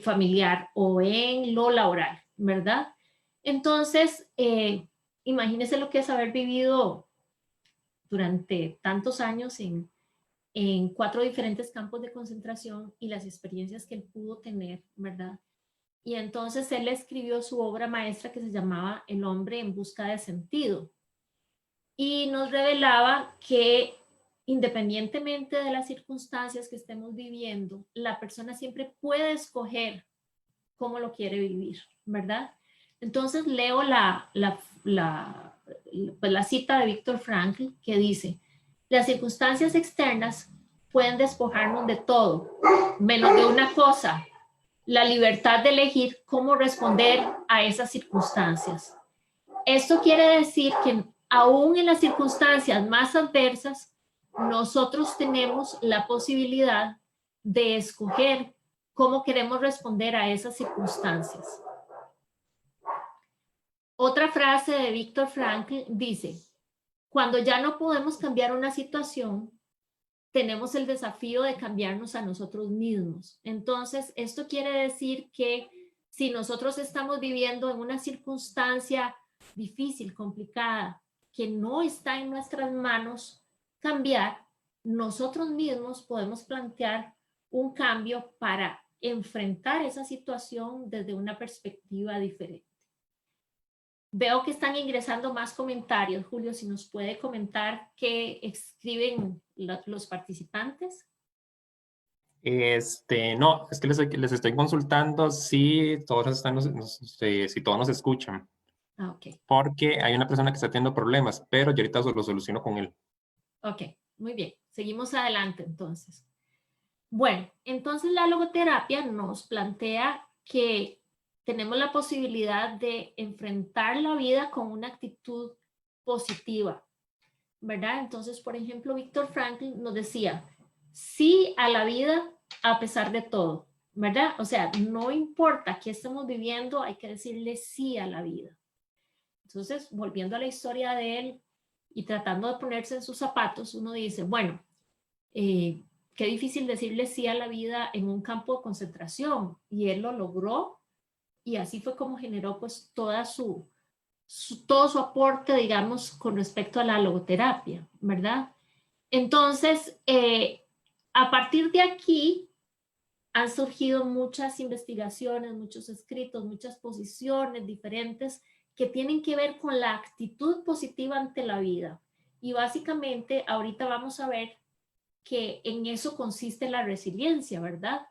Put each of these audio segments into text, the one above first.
familiar o en lo laboral, ¿verdad? Entonces, imagínense lo que es haber vivido durante tantos años en 4 diferentes campos de concentración y las experiencias que él pudo tener, ¿verdad? Y entonces él escribió su obra maestra que se llamaba El hombre en busca de sentido. Y nos revelaba que independientemente de las circunstancias que estemos viviendo, la persona siempre puede escoger cómo lo quiere vivir, ¿verdad? Entonces leo la cita de Víctor Frankl que dice: las circunstancias externas pueden despojarnos de todo, menos de una cosa: la libertad de elegir cómo responder a esas circunstancias. Esto quiere decir que aún en las circunstancias más adversas, nosotros tenemos la posibilidad de escoger cómo queremos responder a esas circunstancias. Otra frase de Víctor Frankl dice: cuando ya no podemos cambiar una situación, tenemos el desafío de cambiarnos a nosotros mismos. Entonces, esto quiere decir que si nosotros estamos viviendo en una circunstancia difícil, complicada, que no está en nuestras manos cambiar, nosotros mismos podemos plantear un cambio para enfrentar esa situación desde una perspectiva diferente. Veo que están ingresando más comentarios. Julio, si nos puede comentar qué escriben los participantes. No, es que les estoy consultando si todos si todos nos escuchan. Ah, ok. Porque hay una persona que está teniendo problemas, pero yo ahorita lo soluciono con él. Ok, muy bien. Seguimos adelante entonces. Bueno, entonces la logoterapia nos plantea que tenemos la posibilidad de enfrentar la vida con una actitud positiva, ¿verdad? Entonces, por ejemplo, Víctor Frankl nos decía: sí a la vida a pesar de todo, ¿verdad? O sea, no importa qué estemos viviendo, hay que decirle sí a la vida. Entonces, volviendo a la historia de él y tratando de ponerse en sus zapatos, uno dice, bueno, qué difícil decirle sí a la vida en un campo de concentración, y él lo logró, y así fue como generó pues todo su aporte, digamos, con respecto a la logoterapia, ¿verdad? Entonces, a partir de aquí han surgido muchas investigaciones, muchos escritos, muchas posiciones diferentes que tienen que ver con la actitud positiva ante la vida. Y básicamente ahorita vamos a ver que en eso consiste la resiliencia, ¿verdad?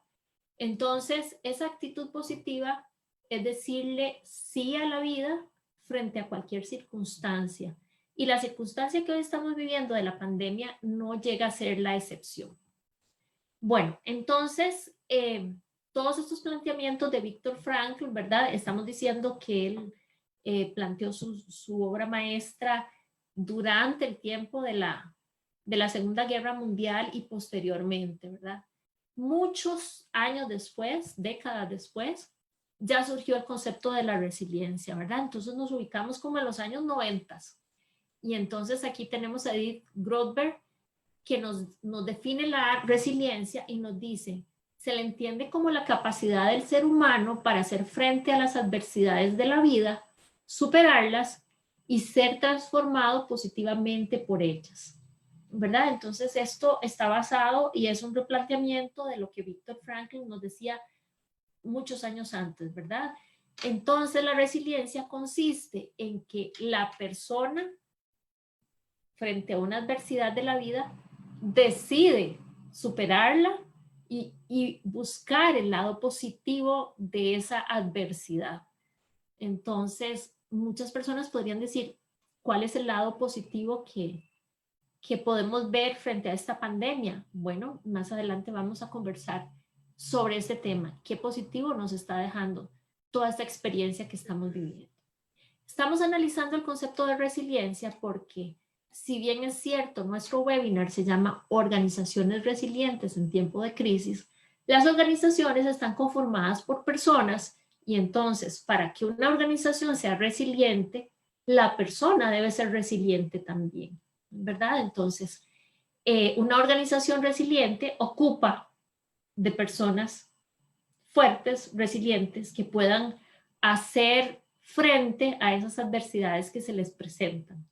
Entonces, esa actitud positiva es decirle sí a la vida frente a cualquier circunstancia. Y la circunstancia que hoy estamos viviendo de la pandemia no llega a ser la excepción. Bueno, entonces, todos estos planteamientos de Víctor Frankl, ¿verdad? Estamos diciendo que él planteó su obra maestra durante el tiempo de la Segunda Guerra Mundial y posteriormente, ¿verdad? Muchos años después, décadas después, ya surgió el concepto de la resiliencia, ¿verdad? Entonces nos ubicamos como en los años 90. Y entonces aquí tenemos a Edith Grothberg, que nos define la resiliencia y nos dice: se le entiende como la capacidad del ser humano para hacer frente a las adversidades de la vida, superarlas y ser transformado positivamente por ellas, ¿verdad? Entonces esto está basado y es un replanteamiento de lo que Víctor Frankl nos decía muchos años antes, ¿verdad? Entonces la resiliencia consiste en que la persona, frente a una adversidad de la vida, decide superarla y buscar el lado positivo de esa adversidad. Entonces, muchas personas podrían decir, ¿cuál es el lado positivo que podemos ver frente a esta pandemia? Bueno, más adelante vamos a conversar sobre este tema. ¿Qué positivo nos está dejando toda esta experiencia que estamos viviendo? Estamos analizando el concepto de resiliencia porque, si bien es cierto, nuestro webinar se llama Organizaciones Resilientes en Tiempo de Crisis, las organizaciones están conformadas por personas y entonces, para que una organización sea resiliente, la persona debe ser resiliente también, ¿verdad? Entonces, una organización resiliente ocupa de personas fuertes, resilientes, que puedan hacer frente a esas adversidades que se les presentan.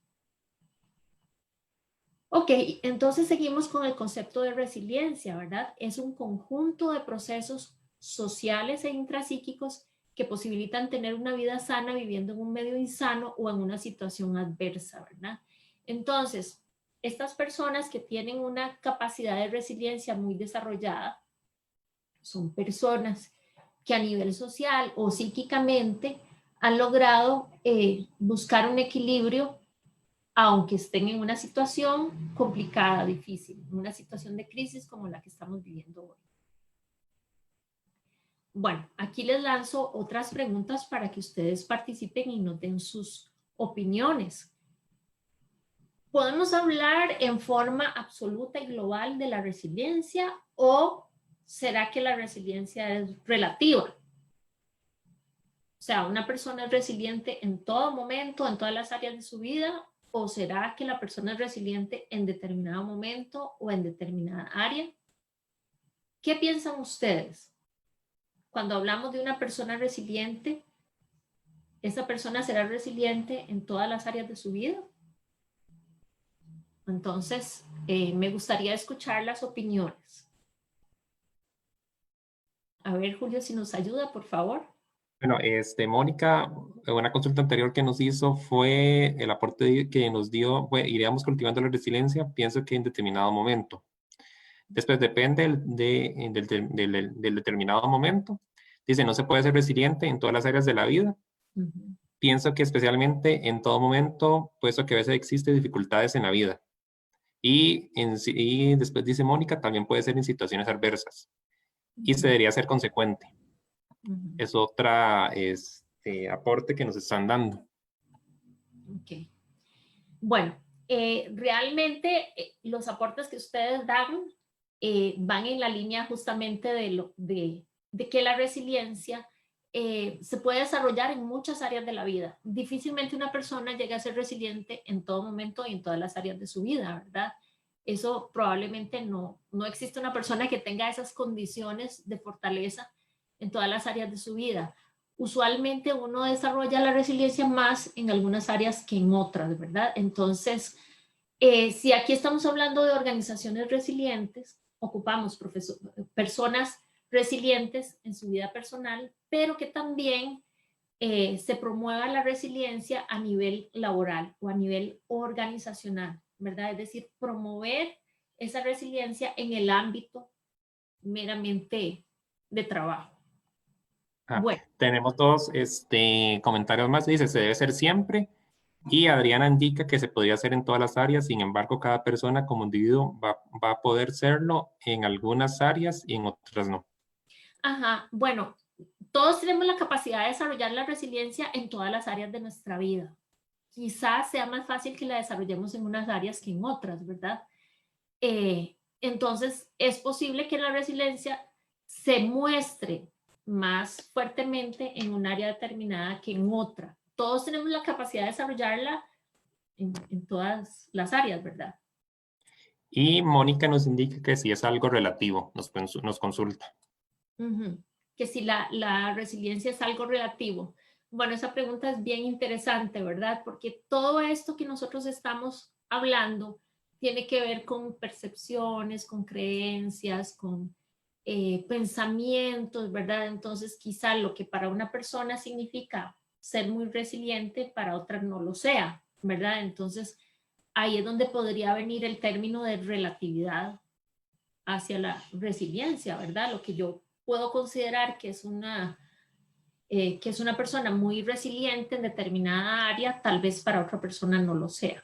Ok, entonces seguimos con el concepto de resiliencia, ¿verdad? Es un conjunto de procesos sociales e intrapsíquicos que posibilitan tener una vida sana viviendo en un medio insano o en una situación adversa, ¿verdad? Entonces, estas personas que tienen una capacidad de resiliencia muy desarrollada son personas que a nivel social o psíquicamente han logrado buscar un equilibrio aunque estén en una situación complicada, difícil, en una situación de crisis como la que estamos viviendo hoy. Bueno, aquí les lanzo otras preguntas para que ustedes participen y nos den sus opiniones. ¿Podemos hablar en forma absoluta y global de la resiliencia o será que la resiliencia es relativa? O sea, ¿una persona es resiliente en todo momento, en todas las áreas de su vida? ¿O será que la persona es resiliente en determinado momento o en determinada área? ¿Qué piensan ustedes? Cuando hablamos de una persona resiliente, ¿esa persona será resiliente en todas las áreas de su vida? Entonces, me gustaría escuchar las opiniones. A ver, Julio, si nos ayuda, por favor. Bueno, Mónica, una consulta anterior que nos hizo fue el aporte que nos dio, iríamos cultivando la resiliencia, pienso que en determinado momento. Después depende del determinado momento. Dice, no se puede ser resiliente en todas las áreas de la vida. Pienso que especialmente en todo momento, puesto que a veces existen dificultades en la vida. Y después dice Mónica, también puede ser en situaciones adversas. Y se debería ser consecuente. Es otra aporte que nos están dando. Ok. Bueno, realmente los aportes que ustedes dan van en la línea justamente de que la resiliencia se puede desarrollar en muchas áreas de la vida. Difícilmente una persona llega a ser resiliente en todo momento y en todas las áreas de su vida, ¿verdad? Eso probablemente no existe una persona que tenga esas condiciones de fortaleza en todas las áreas de su vida. Usualmente uno desarrolla la resiliencia más en algunas áreas que en otras, ¿verdad? Entonces, si aquí estamos hablando de organizaciones resilientes, ocupamos personas resilientes en su vida personal, pero que también se promueva la resiliencia a nivel laboral o a nivel organizacional, ¿verdad? Es decir, promover esa resiliencia en el ámbito meramente de trabajo. Bueno. Tenemos dos comentarios más. Dice, se debe ser siempre. Y Adriana indica que se podría hacer en todas las áreas. Sin embargo, cada persona como individuo va a poder serlo en algunas áreas y en otras no. Ajá, bueno, todos tenemos la capacidad de desarrollar la resiliencia en todas las áreas de nuestra vida. Quizás sea más fácil que la desarrollemos en unas áreas que en otras, ¿verdad? Entonces, es posible que la resiliencia se muestre más fuertemente en un área determinada que en otra. Todos tenemos la capacidad de desarrollarla en todas las áreas, ¿verdad? Y Mónica nos indica que si es algo relativo, nos consulta. Que si la resiliencia es algo relativo. Bueno, esa pregunta es bien interesante, ¿verdad? Porque todo esto que nosotros estamos hablando tiene que ver con percepciones, con creencias, con pensamientos, ¿verdad? Entonces, quizá lo que para una persona significa ser muy resiliente, para otra no lo sea, ¿verdad? Entonces, ahí es donde podría venir el término de relatividad hacia la resiliencia, ¿verdad? Lo que yo puedo considerar que es una persona muy resiliente en determinada área, tal vez para otra persona no lo sea.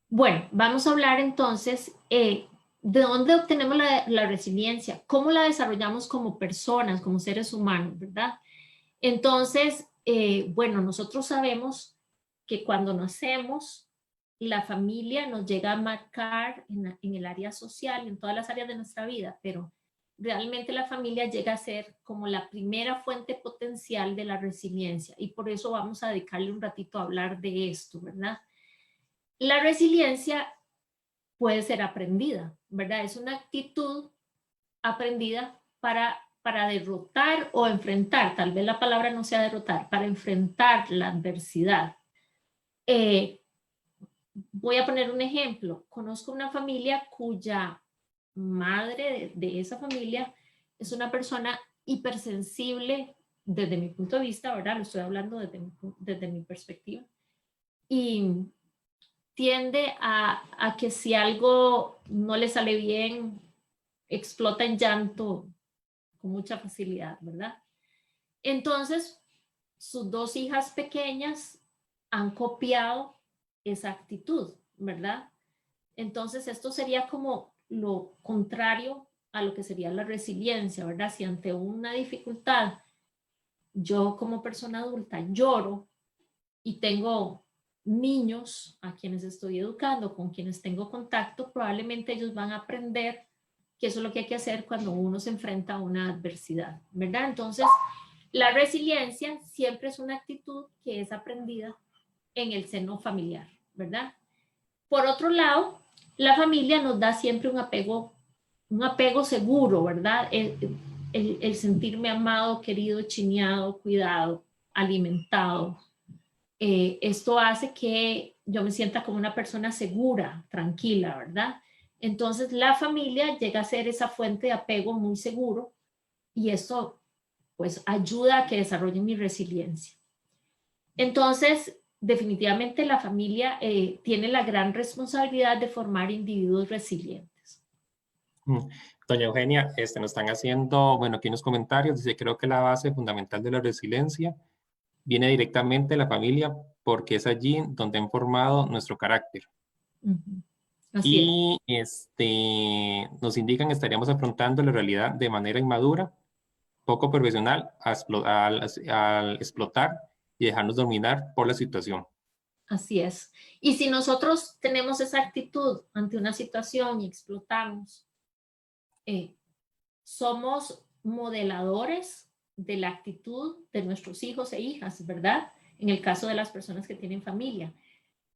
Bueno, vamos a hablar entonces de dónde obtenemos la resiliencia, cómo la desarrollamos como personas, como seres humanos, ¿verdad? Entonces, bueno, nosotros sabemos que cuando nacemos, la familia nos llega a marcar en el área social, en todas las áreas de nuestra vida, pero realmente la familia llega a ser como la primera fuente potencial de la resiliencia y por eso vamos a dedicarle un ratito a hablar de esto, ¿verdad? La resiliencia puede ser aprendida, ¿verdad? Es una actitud aprendida para derrotar o enfrentar, tal vez la palabra no sea derrotar, para enfrentar la adversidad. Voy a poner un ejemplo. Conozco una familia cuya madre de esa familia es una persona hipersensible desde mi punto de vista, ¿verdad? Lo estoy hablando desde mi perspectiva. Y tiende a que si algo no le sale bien, explota en llanto con mucha facilidad, ¿verdad? Entonces, sus dos hijas pequeñas han copiado esa actitud, ¿verdad? Entonces, esto sería como lo contrario a lo que sería la resiliencia, ¿verdad? Si ante una dificultad yo como persona adulta lloro y tengo niños a quienes estoy educando, con quienes tengo contacto, probablemente ellos van a aprender que eso es lo que hay que hacer cuando uno se enfrenta a una adversidad, ¿verdad? Entonces, la resiliencia siempre es una actitud que es aprendida en el seno familiar, ¿verdad? Por otro lado, la familia nos da siempre un apego seguro, ¿verdad? El sentirme amado, querido, chineado, cuidado, alimentado. Esto hace que yo me sienta como una persona segura, tranquila, ¿verdad? Entonces la familia llega a ser esa fuente de apego muy seguro y esto pues ayuda a que desarrolle mi resiliencia. Entonces, definitivamente la familia tiene la gran responsabilidad de formar individuos resilientes. Doña Eugenia, nos están haciendo, bueno, aquí unos comentarios, dice, creo que la base fundamental de la resiliencia viene directamente de la familia porque es allí donde han formado nuestro carácter. Así es. Y nos indican que estaríamos afrontando la realidad de manera inmadura, poco profesional, al explotar y dejarnos dominar por la situación. Así es. Y si nosotros tenemos esa actitud ante una situación y explotamos, somos modeladores de la actitud de nuestros hijos e hijas, ¿verdad? En el caso de las personas que tienen familia.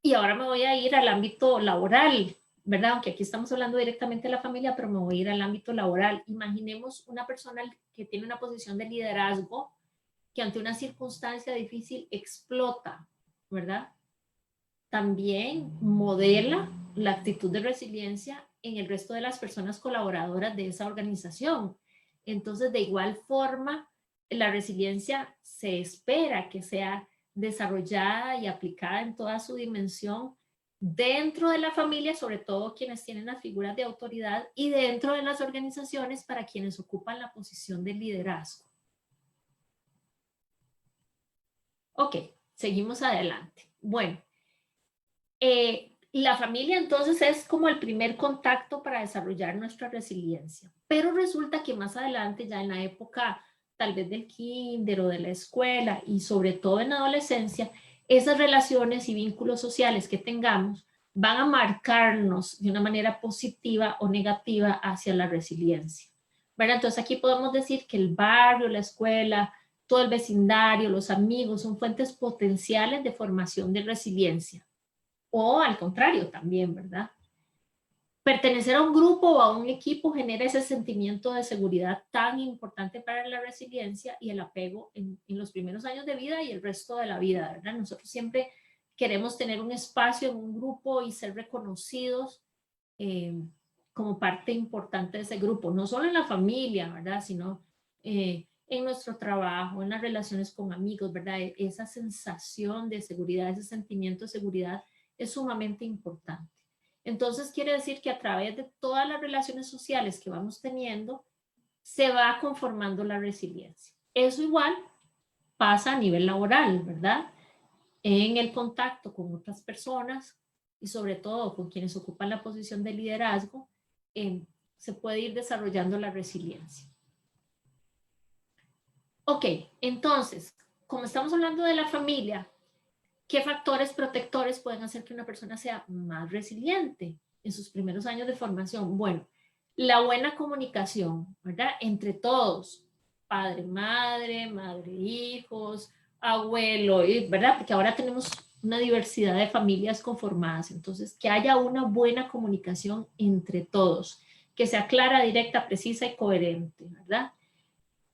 Y ahora me voy a ir al ámbito laboral, ¿verdad? Aunque aquí estamos hablando directamente de la familia, pero me voy a ir al ámbito laboral. Imaginemos una persona que tiene una posición de liderazgo que ante una circunstancia difícil explota, ¿verdad? También modela la actitud de resiliencia en el resto de las personas colaboradoras de esa organización. Entonces, de igual forma, la resiliencia se espera que sea desarrollada y aplicada en toda su dimensión dentro de la familia, sobre todo quienes tienen las figuras de autoridad, y dentro de las organizaciones para quienes ocupan la posición de liderazgo. Ok, seguimos adelante. Bueno, la familia entonces es como el primer contacto para desarrollar nuestra resiliencia, pero resulta que más adelante, ya en la época tal vez del kinder o de la escuela y sobre todo en la adolescencia, esas relaciones y vínculos sociales que tengamos van a marcarnos de una manera positiva o negativa hacia la resiliencia, ¿verdad? Entonces aquí podemos decir que el barrio, la escuela, todo el vecindario, los amigos son fuentes potenciales de formación de resiliencia. O al contrario también, ¿verdad? Pertenecer a un grupo o a un equipo genera ese sentimiento de seguridad tan importante para la resiliencia y el apego en los primeros años de vida y el resto de la vida, ¿verdad? Nosotros siempre queremos tener un espacio en un grupo y ser reconocidos como parte importante de ese grupo, no solo en la familia, ¿verdad? Sino en nuestro trabajo, en las relaciones con amigos, ¿verdad? Esa sensación de seguridad, ese sentimiento de seguridad es sumamente importante. Entonces quiere decir que a través de todas las relaciones sociales que vamos teniendo, se va conformando la resiliencia. Eso igual pasa a nivel laboral, ¿verdad? En el contacto con otras personas y sobre todo con quienes ocupan la posición de liderazgo, se puede ir desarrollando la resiliencia. Ok, entonces, como estamos hablando de la familia, ¿qué factores protectores pueden hacer que una persona sea más resiliente en sus primeros años de formación? Bueno, la buena comunicación, ¿verdad? Entre todos, padre, madre, hijos, abuelo, ¿verdad? Porque ahora tenemos una diversidad de familias conformadas, entonces que haya una buena comunicación entre todos, que sea clara, directa, precisa y coherente, ¿verdad?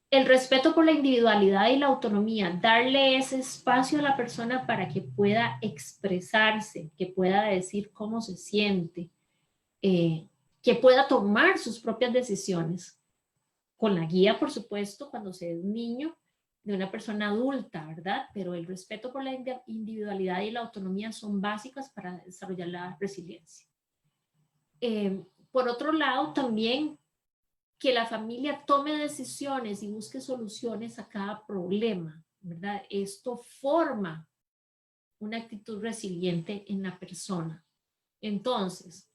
El respeto por la individualidad y la autonomía, darle ese espacio a la persona para que pueda expresarse, que pueda decir cómo se siente, que pueda tomar sus propias decisiones, con la guía, por supuesto, cuando se es niño, de una persona adulta, ¿verdad? Pero el respeto por la individualidad y la autonomía son básicas para desarrollar la resiliencia. Por otro lado, también que la familia tome decisiones y busque soluciones a cada problema, ¿verdad? Esto forma una actitud resiliente en la persona. Entonces,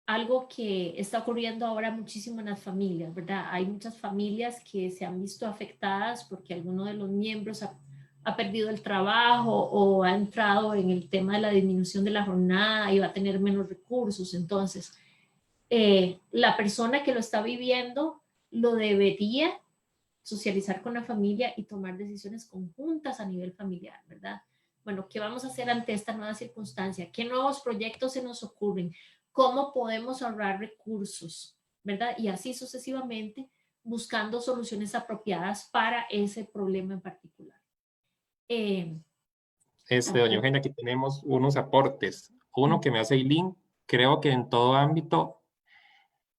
algo que está ocurriendo ahora muchísimo en las familias, ¿verdad? Hay muchas familias que se han visto afectadas porque alguno de los miembros ha perdido el trabajo o ha entrado en el tema de la disminución de la jornada y va a tener menos recursos. Entonces, la persona que lo está viviendo lo debería socializar con la familia y tomar decisiones conjuntas a nivel familiar, ¿verdad? Bueno, ¿qué vamos a hacer ante esta nueva circunstancia? ¿Qué nuevos proyectos se nos ocurren? ¿Cómo podemos ahorrar recursos? ¿Verdad? Y así sucesivamente, buscando soluciones apropiadas para ese problema en particular. Doña Eugenia, aquí tenemos unos aportes. Uno que me hace Eileen, creo que en todo ámbito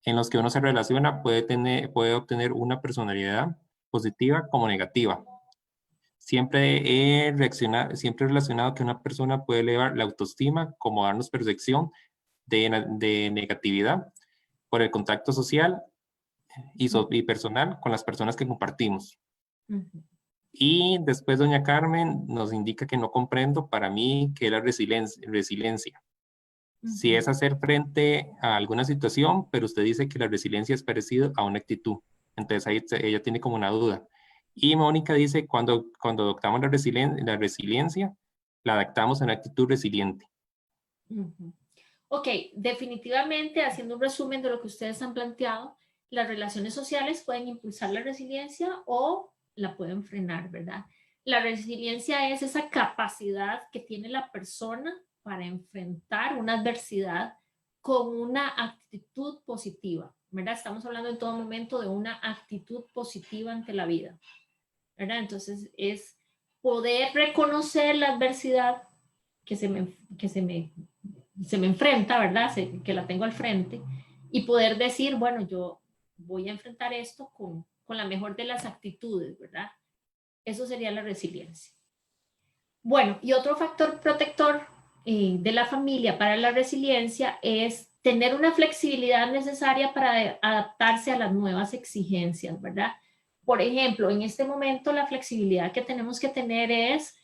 en los que uno se relaciona puede obtener una personalidad positiva como negativa. Siempre he relacionado que una persona puede elevar la autoestima como darnos percepción de negatividad por el contacto social y personal con las personas que compartimos. Y después doña Carmen nos indica que no comprendo para mí qué es la resiliencia. Si es hacer frente a alguna situación, pero usted dice que la resiliencia es parecido a una actitud. Entonces ahí ella tiene como una duda. Y Mónica dice, cuando adoptamos la resiliencia, la adaptamos a una actitud resiliente. Ok, definitivamente, haciendo un resumen de lo que ustedes han planteado, las relaciones sociales pueden impulsar la resiliencia o la pueden frenar, ¿verdad? La resiliencia es esa capacidad que tiene la persona para enfrentar una adversidad con una actitud positiva, ¿verdad? Estamos hablando en todo momento de una actitud positiva ante la vida, ¿verdad? Entonces es poder reconocer la adversidad que se me enfrenta, ¿verdad? Que la tengo al frente y poder decir, bueno, yo voy a enfrentar esto con la mejor de las actitudes, ¿verdad? Eso sería la resiliencia. Bueno, y otro factor protector de la familia para la resiliencia es tener una flexibilidad necesaria para adaptarse a las nuevas exigencias, ¿verdad? Por ejemplo, en este momento la flexibilidad que tenemos que tener es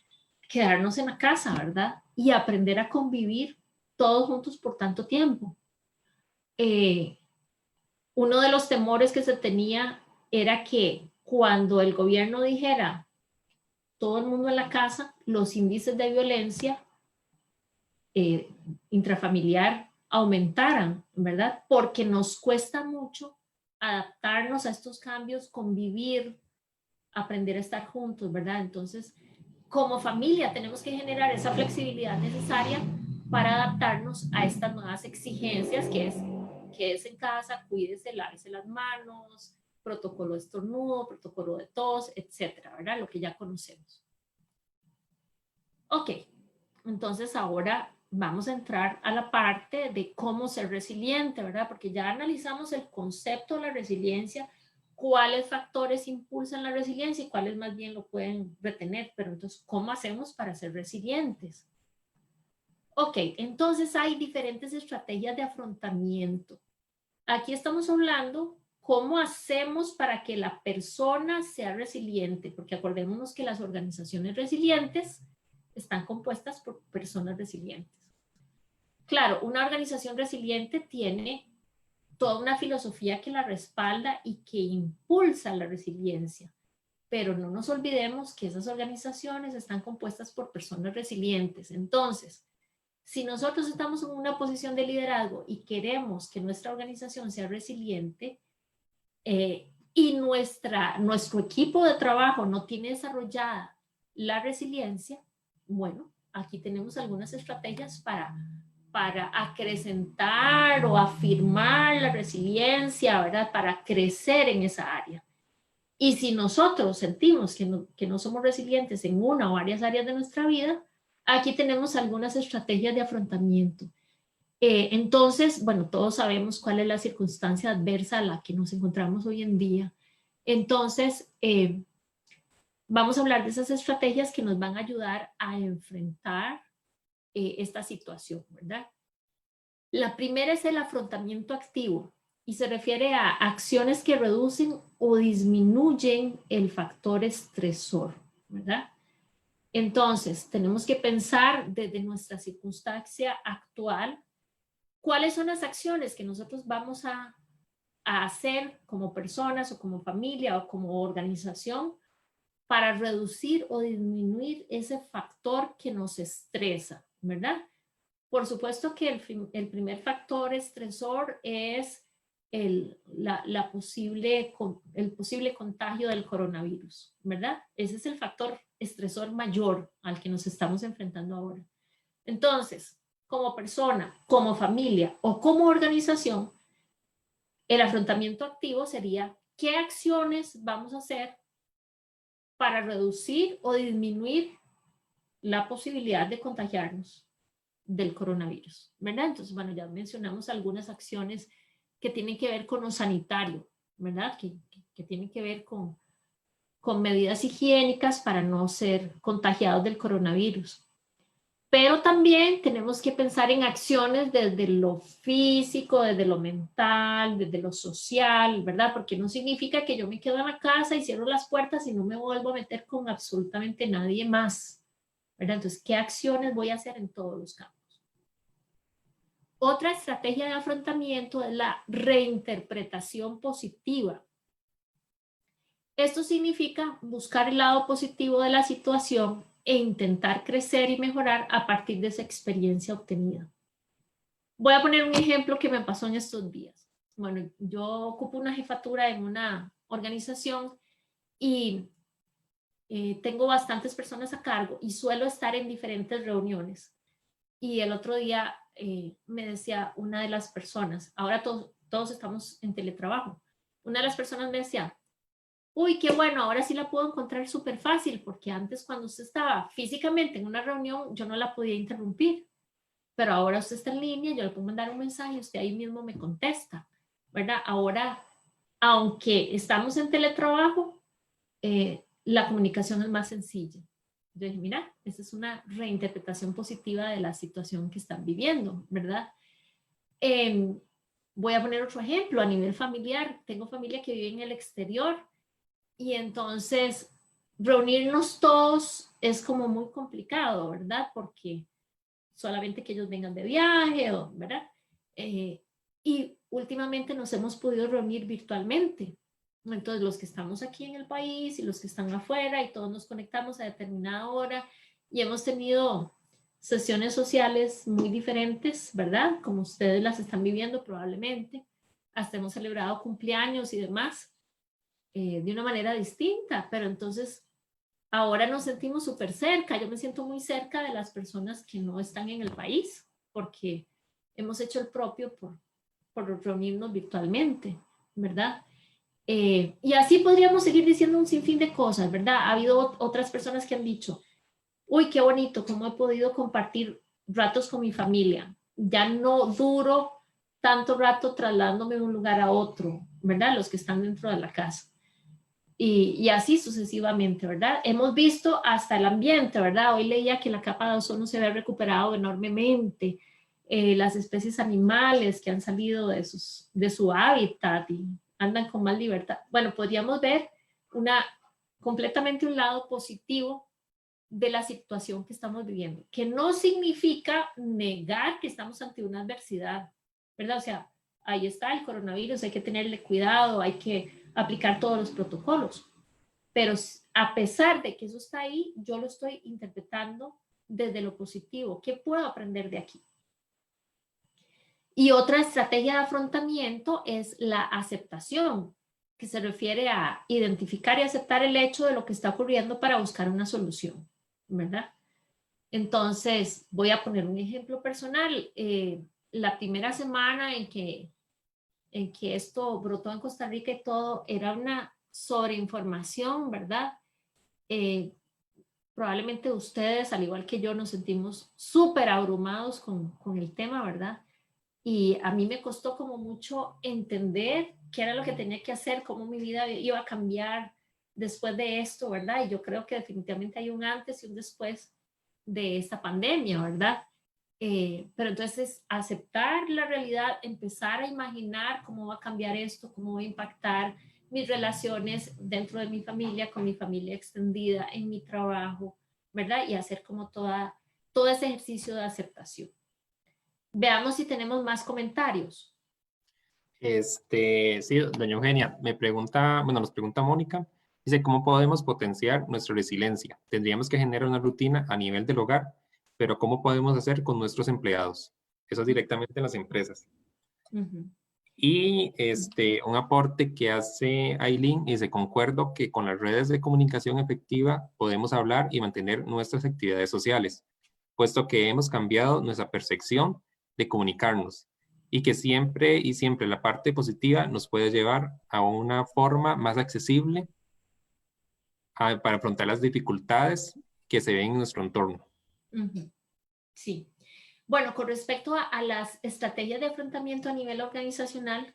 quedarnos en la casa, ¿verdad? Y aprender a convivir todos juntos por tanto tiempo. Uno de los temores que se tenía era que cuando el gobierno dijera todo el mundo en la casa, los índices de violencia intrafamiliar aumentaran, ¿verdad? Porque nos cuesta mucho adaptarnos a estos cambios, convivir, aprender a estar juntos, ¿verdad? Entonces, como familia tenemos que generar esa flexibilidad necesaria para adaptarnos a estas nuevas exigencias que es en casa, cuídese, lávese las manos, protocolo de estornudo, protocolo de tos, etcétera, ¿verdad? Lo que ya conocemos. Ok, entonces ahora vamos a entrar a la parte de cómo ser resiliente, ¿verdad? Porque ya analizamos el concepto de la resiliencia, cuáles factores impulsan la resiliencia y cuáles más bien lo pueden retener, pero entonces, ¿cómo hacemos para ser resilientes? Ok, entonces hay diferentes estrategias de afrontamiento. Aquí estamos hablando cómo hacemos para que la persona sea resiliente, porque acordémonos que las organizaciones resilientes están compuestas por personas resilientes. Claro, una organización resiliente tiene toda una filosofía que la respalda y que impulsa la resiliencia, pero no nos olvidemos que esas organizaciones están compuestas por personas resilientes. Entonces, si nosotros estamos en una posición de liderazgo y queremos que nuestra organización sea resiliente y nuestro equipo de trabajo no tiene desarrollada la resiliencia, bueno, aquí tenemos algunas estrategias para para acrecentar o afirmar la resiliencia, ¿verdad? Para crecer en esa área. Y si nosotros sentimos que no somos resilientes en una o varias áreas de nuestra vida, aquí tenemos algunas estrategias de afrontamiento. Entonces, bueno, todos sabemos cuál es la circunstancia adversa a la que nos encontramos hoy en día. Entonces, vamos a hablar de esas estrategias que nos van a ayudar a enfrentar esta situación, ¿verdad? La primera es el afrontamiento activo y se refiere a acciones que reducen o disminuyen el factor estresor, ¿verdad? Entonces, tenemos que pensar desde nuestra circunstancia actual, cuáles son las acciones que nosotros vamos a hacer como personas o como familia o como organización para reducir o disminuir ese factor que nos estresa, ¿verdad? Por supuesto que el primer factor estresor es el posible contagio del coronavirus, ¿verdad? Ese es el factor estresor mayor al que nos estamos enfrentando ahora. Entonces, como persona, como familia o como organización, el afrontamiento activo sería qué acciones vamos a hacer para reducir o disminuir la posibilidad de contagiarnos del coronavirus, ¿verdad? Entonces, bueno, ya mencionamos algunas acciones que tienen que ver con lo sanitario, ¿verdad? Que tienen que ver con medidas higiénicas para no ser contagiados del coronavirus. Pero también tenemos que pensar en acciones desde lo físico, desde lo mental, desde lo social, ¿verdad? Porque no significa que yo me quedo en la casa y cierro las puertas y no me vuelvo a meter con absolutamente nadie más, ¿verdad? Entonces, ¿qué acciones voy a hacer en todos los campos? Otra estrategia de afrontamiento es la reinterpretación positiva. Esto significa buscar el lado positivo de la situación e intentar crecer y mejorar a partir de esa experiencia obtenida. Voy a poner un ejemplo que me pasó en estos días. Bueno, yo ocupo una jefatura en una organización y tengo bastantes personas a cargo y suelo estar en diferentes reuniones. Y el otro día me decía una de las personas, ahora todos estamos en teletrabajo, una de las personas me decía, uy, qué bueno, ahora sí la puedo encontrar súper fácil, porque antes cuando usted estaba físicamente en una reunión, yo no la podía interrumpir, pero ahora usted está en línea, yo le puedo mandar un mensaje y usted ahí mismo me contesta, ¿verdad? Ahora, aunque estamos en teletrabajo, la comunicación es más sencilla. Yo dije, mira, esa es una reinterpretación positiva de la situación que están viviendo, ¿verdad? Voy a poner otro ejemplo a nivel familiar. Tengo familia que vive en el exterior y entonces reunirnos todos es como muy complicado, ¿verdad? Porque solamente que ellos vengan de viaje, ¿verdad? Y últimamente nos hemos podido reunir virtualmente. Entonces, los que estamos aquí en el país y los que están afuera y todos nos conectamos a determinada hora y hemos tenido sesiones sociales muy diferentes, ¿verdad? Como ustedes las están viviendo probablemente. Hasta hemos celebrado cumpleaños y demás de una manera distinta, pero entonces ahora nos sentimos súper cerca. Yo me siento muy cerca de las personas que no están en el país porque hemos hecho el propio por reunirnos virtualmente, ¿verdad? Y así podríamos seguir diciendo un sinfín de cosas, ¿verdad? Ha habido otras personas que han dicho, uy, qué bonito, cómo he podido compartir ratos con mi familia. Ya no duro tanto rato trasladándome de un lugar a otro, ¿verdad? Los que están dentro de la casa. Y así sucesivamente, ¿verdad? Hemos visto hasta el ambiente, ¿verdad? Hoy leía que la capa de ozono se había recuperado enormemente. Las especies animales que han salido de su hábitat y andan con más libertad. Bueno, podríamos ver completamente un lado positivo de la situación que estamos viviendo, que no significa negar que estamos ante una adversidad, ¿verdad? O sea, ahí está el coronavirus, hay que tenerle cuidado, hay que aplicar todos los protocolos, pero a pesar de que eso está ahí, yo lo estoy interpretando desde lo positivo. ¿Qué puedo aprender de aquí? Y otra estrategia de afrontamiento es la aceptación, que se refiere a identificar y aceptar el hecho de lo que está ocurriendo para buscar una solución, ¿verdad? Entonces, voy a poner un ejemplo personal. La primera semana en que esto brotó en Costa Rica y todo, era una sobreinformación, ¿verdad? Probablemente ustedes, al igual que yo, nos sentimos súper abrumados con el tema, ¿verdad? Y a mí me costó como mucho entender qué era lo que tenía que hacer, cómo mi vida iba a cambiar después de esto, ¿verdad? Y yo creo que definitivamente hay un antes y un después de esta pandemia, ¿verdad? Pero entonces aceptar la realidad, empezar a imaginar cómo va a cambiar esto, cómo va a impactar mis relaciones dentro de mi familia, con mi familia extendida, en mi trabajo, ¿verdad? Y hacer como todo ese ejercicio de aceptación. Veamos si tenemos más comentarios. Sí, doña Eugenia, nos pregunta Mónica, dice, ¿cómo podemos potenciar nuestra resiliencia? Tendríamos que generar una rutina a nivel del hogar, pero ¿cómo podemos hacer con nuestros empleados? Eso es directamente en las empresas. Uh-huh. Y un aporte que hace Aileen, dice, concuerdo que con las redes de comunicación efectiva podemos hablar y mantener nuestras actividades sociales, puesto que hemos cambiado nuestra percepción de comunicarnos y que siempre la parte positiva nos puede llevar a una forma más accesible para afrontar las dificultades que se ven en nuestro entorno. Uh-huh. Sí. Bueno, con respecto a las estrategias de afrontamiento a nivel organizacional,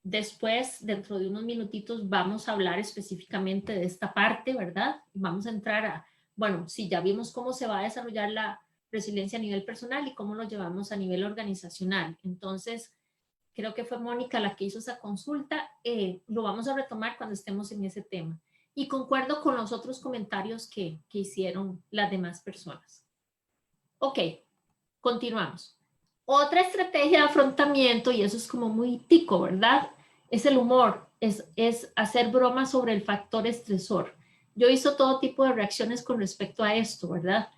después, dentro de unos minutitos, vamos a hablar específicamente de esta parte, ¿verdad? Vamos a entrar bueno, sí, ya vimos cómo se va a desarrollar la resiliencia a nivel personal y cómo lo llevamos a nivel organizacional. Entonces, creo que fue Mónica la que hizo esa consulta. Lo vamos a retomar cuando estemos en ese tema. Y concuerdo con los otros comentarios que hicieron las demás personas. Ok, continuamos. Otra estrategia de afrontamiento, y eso es como muy tico, ¿verdad? Es el humor, es hacer bromas sobre el factor estresor. Yo he visto todo tipo de reacciones con respecto a esto, ¿verdad?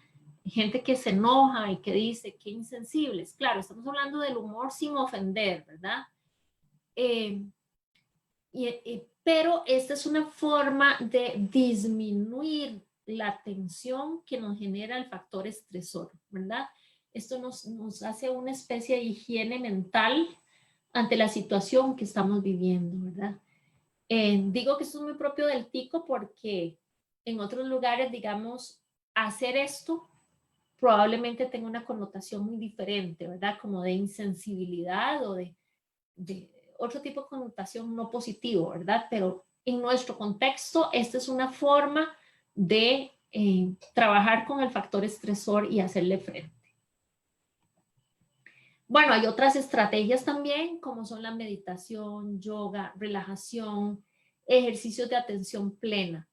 Gente que se enoja y que dice que insensibles. Claro, estamos hablando del humor sin ofender, ¿verdad? Pero esta es una forma de disminuir la tensión que nos genera el factor estresor, ¿verdad? Esto nos hace una especie de higiene mental ante la situación que estamos viviendo, ¿verdad? Digo que esto es muy propio del tico porque en otros lugares, digamos, hacer esto probablemente tenga una connotación muy diferente, ¿verdad? Como de insensibilidad o de otro tipo de connotación no positivo, ¿verdad? Pero en nuestro contexto, esta es una forma de trabajar con el factor estresor y hacerle frente. Bueno, hay otras estrategias también, como son la meditación, yoga, relajación, ejercicios de atención plena.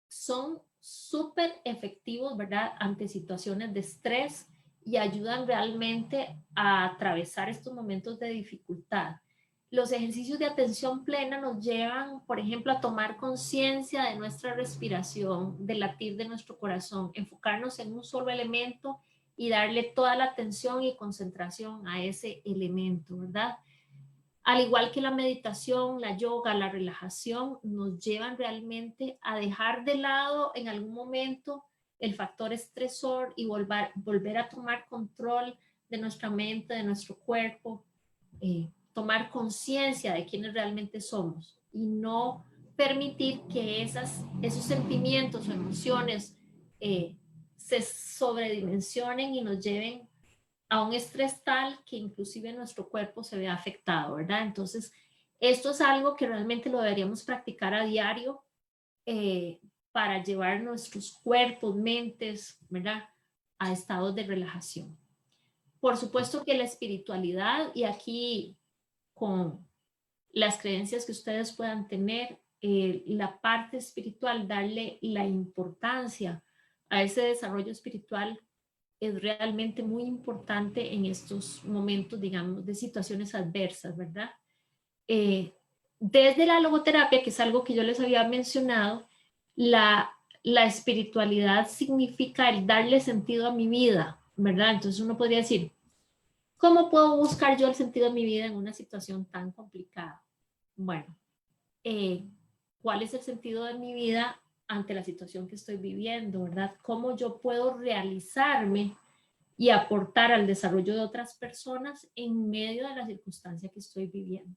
Son súper efectivos, ¿verdad? Ante situaciones de estrés y ayudan realmente a atravesar estos momentos de dificultad. Los ejercicios de atención plena nos llevan, por ejemplo, a tomar conciencia de nuestra respiración, del latir de nuestro corazón, enfocarnos en un solo elemento y darle toda la atención y concentración a ese elemento, ¿verdad? Al igual que la meditación, la yoga, la relajación, nos llevan realmente a dejar de lado en algún momento el factor estresor y volver a tomar control de nuestra mente, de nuestro cuerpo, tomar conciencia de quiénes realmente somos y no permitir que esos sentimientos o emociones se sobredimensionen y nos lleven a un estrés tal que inclusive nuestro cuerpo se ve afectado, ¿verdad? Entonces, esto es algo que realmente lo deberíamos practicar a diario para llevar nuestros cuerpos, mentes, ¿verdad? A estados de relajación. Por supuesto que la espiritualidad, y aquí con las creencias que ustedes puedan tener, la parte espiritual, darle la importancia a ese desarrollo espiritual es realmente muy importante en estos momentos, digamos, de situaciones adversas, ¿verdad? Desde la logoterapia, que es algo que yo les había mencionado, la espiritualidad significa el darle sentido a mi vida, ¿verdad? Entonces uno podría decir, ¿cómo puedo buscar yo el sentido de mi vida en una situación tan complicada? Bueno, ¿cuál es el sentido de mi vida ante la situación que estoy viviendo, ¿verdad? Cómo yo puedo realizarme y aportar al desarrollo de otras personas en medio de la circunstancia que estoy viviendo.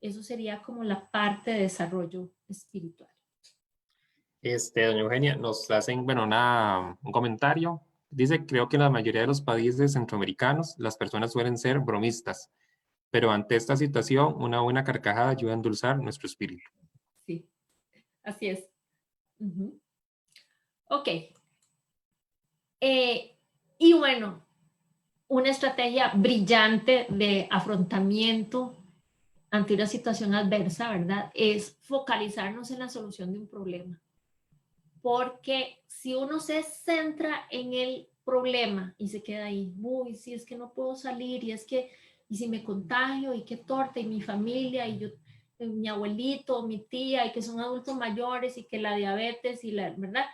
Eso sería como la parte de desarrollo espiritual. Doña Eugenia, nos hacen, bueno, un comentario. Dice, creo que en la mayoría de los países centroamericanos las personas suelen ser bromistas, pero ante esta situación una buena carcajada ayuda a endulzar nuestro espíritu. Sí, así es. Uh-huh. Ok. Y bueno, una estrategia brillante de afrontamiento ante una situación adversa, ¿verdad? Es focalizarnos en la solución de un problema. Porque si uno se centra en el problema y se queda ahí, uy, sí, es que no puedo salir, y es que, y si me contagio, y qué torta, y mi familia, y yo, mi abuelito, mi tía, y que son adultos mayores, y que la diabetes, y la, ¿verdad?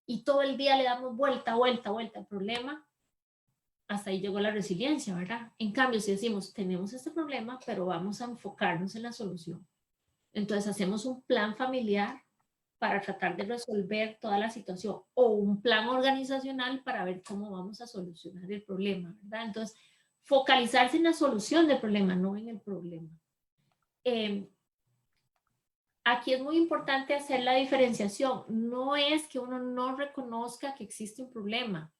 Y todo el día le damos vuelta al problema, hasta ahí llegó la resiliencia, ¿verdad? En cambio, si decimos, tenemos este problema, pero vamos a enfocarnos en la solución. Entonces hacemos un plan familiar para tratar de resolver toda la situación o un plan organizacional para ver cómo vamos a solucionar el problema, ¿verdad? Entonces, focalizarse en la solución del problema, no en el problema. Aquí es muy importante hacer la diferenciación. No es que uno no reconozca que existe un problema.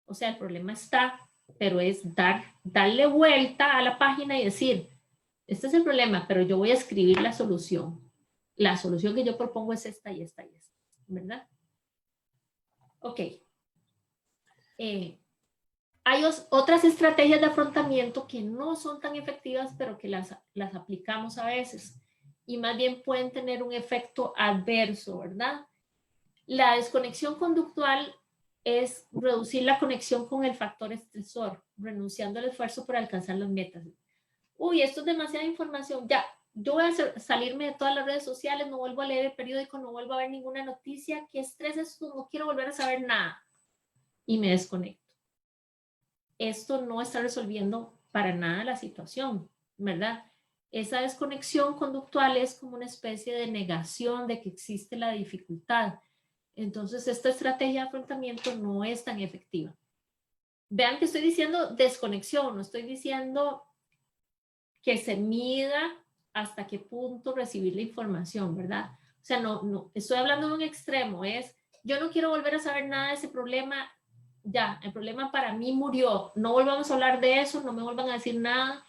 O sea, el problema está, pero es darle vuelta a la página y decir, este es el problema, pero yo voy a escribir la solución. La solución que yo propongo es esta y esta y esta, ¿verdad? Ok. Hay otras estrategias de afrontamiento que no son tan efectivas, pero que las aplicamos a veces y más bien pueden tener un efecto adverso, ¿verdad? La desconexión conductual es reducir la conexión con el factor estresor, renunciando al esfuerzo por alcanzar las metas. Uy, esto es demasiada información, ya, yo voy a salirme de todas las redes sociales, no vuelvo a leer el periódico, no vuelvo a ver ninguna noticia, qué estrés esto, no quiero volver a saber nada y me desconecto. Esto no está resolviendo para nada la situación, ¿verdad? Esa desconexión conductual es como una especie de negación de que existe la dificultad. Entonces, esta estrategia de afrontamiento no es tan efectiva. Vean que estoy diciendo desconexión, no estoy diciendo que se mida hasta qué punto recibir la información, ¿verdad? O sea, no estoy hablando de un extremo, es yo no quiero volver a saber nada de ese problema, ya, el problema para mí murió, no volvamos a hablar de eso, no me vuelvan a decir nada,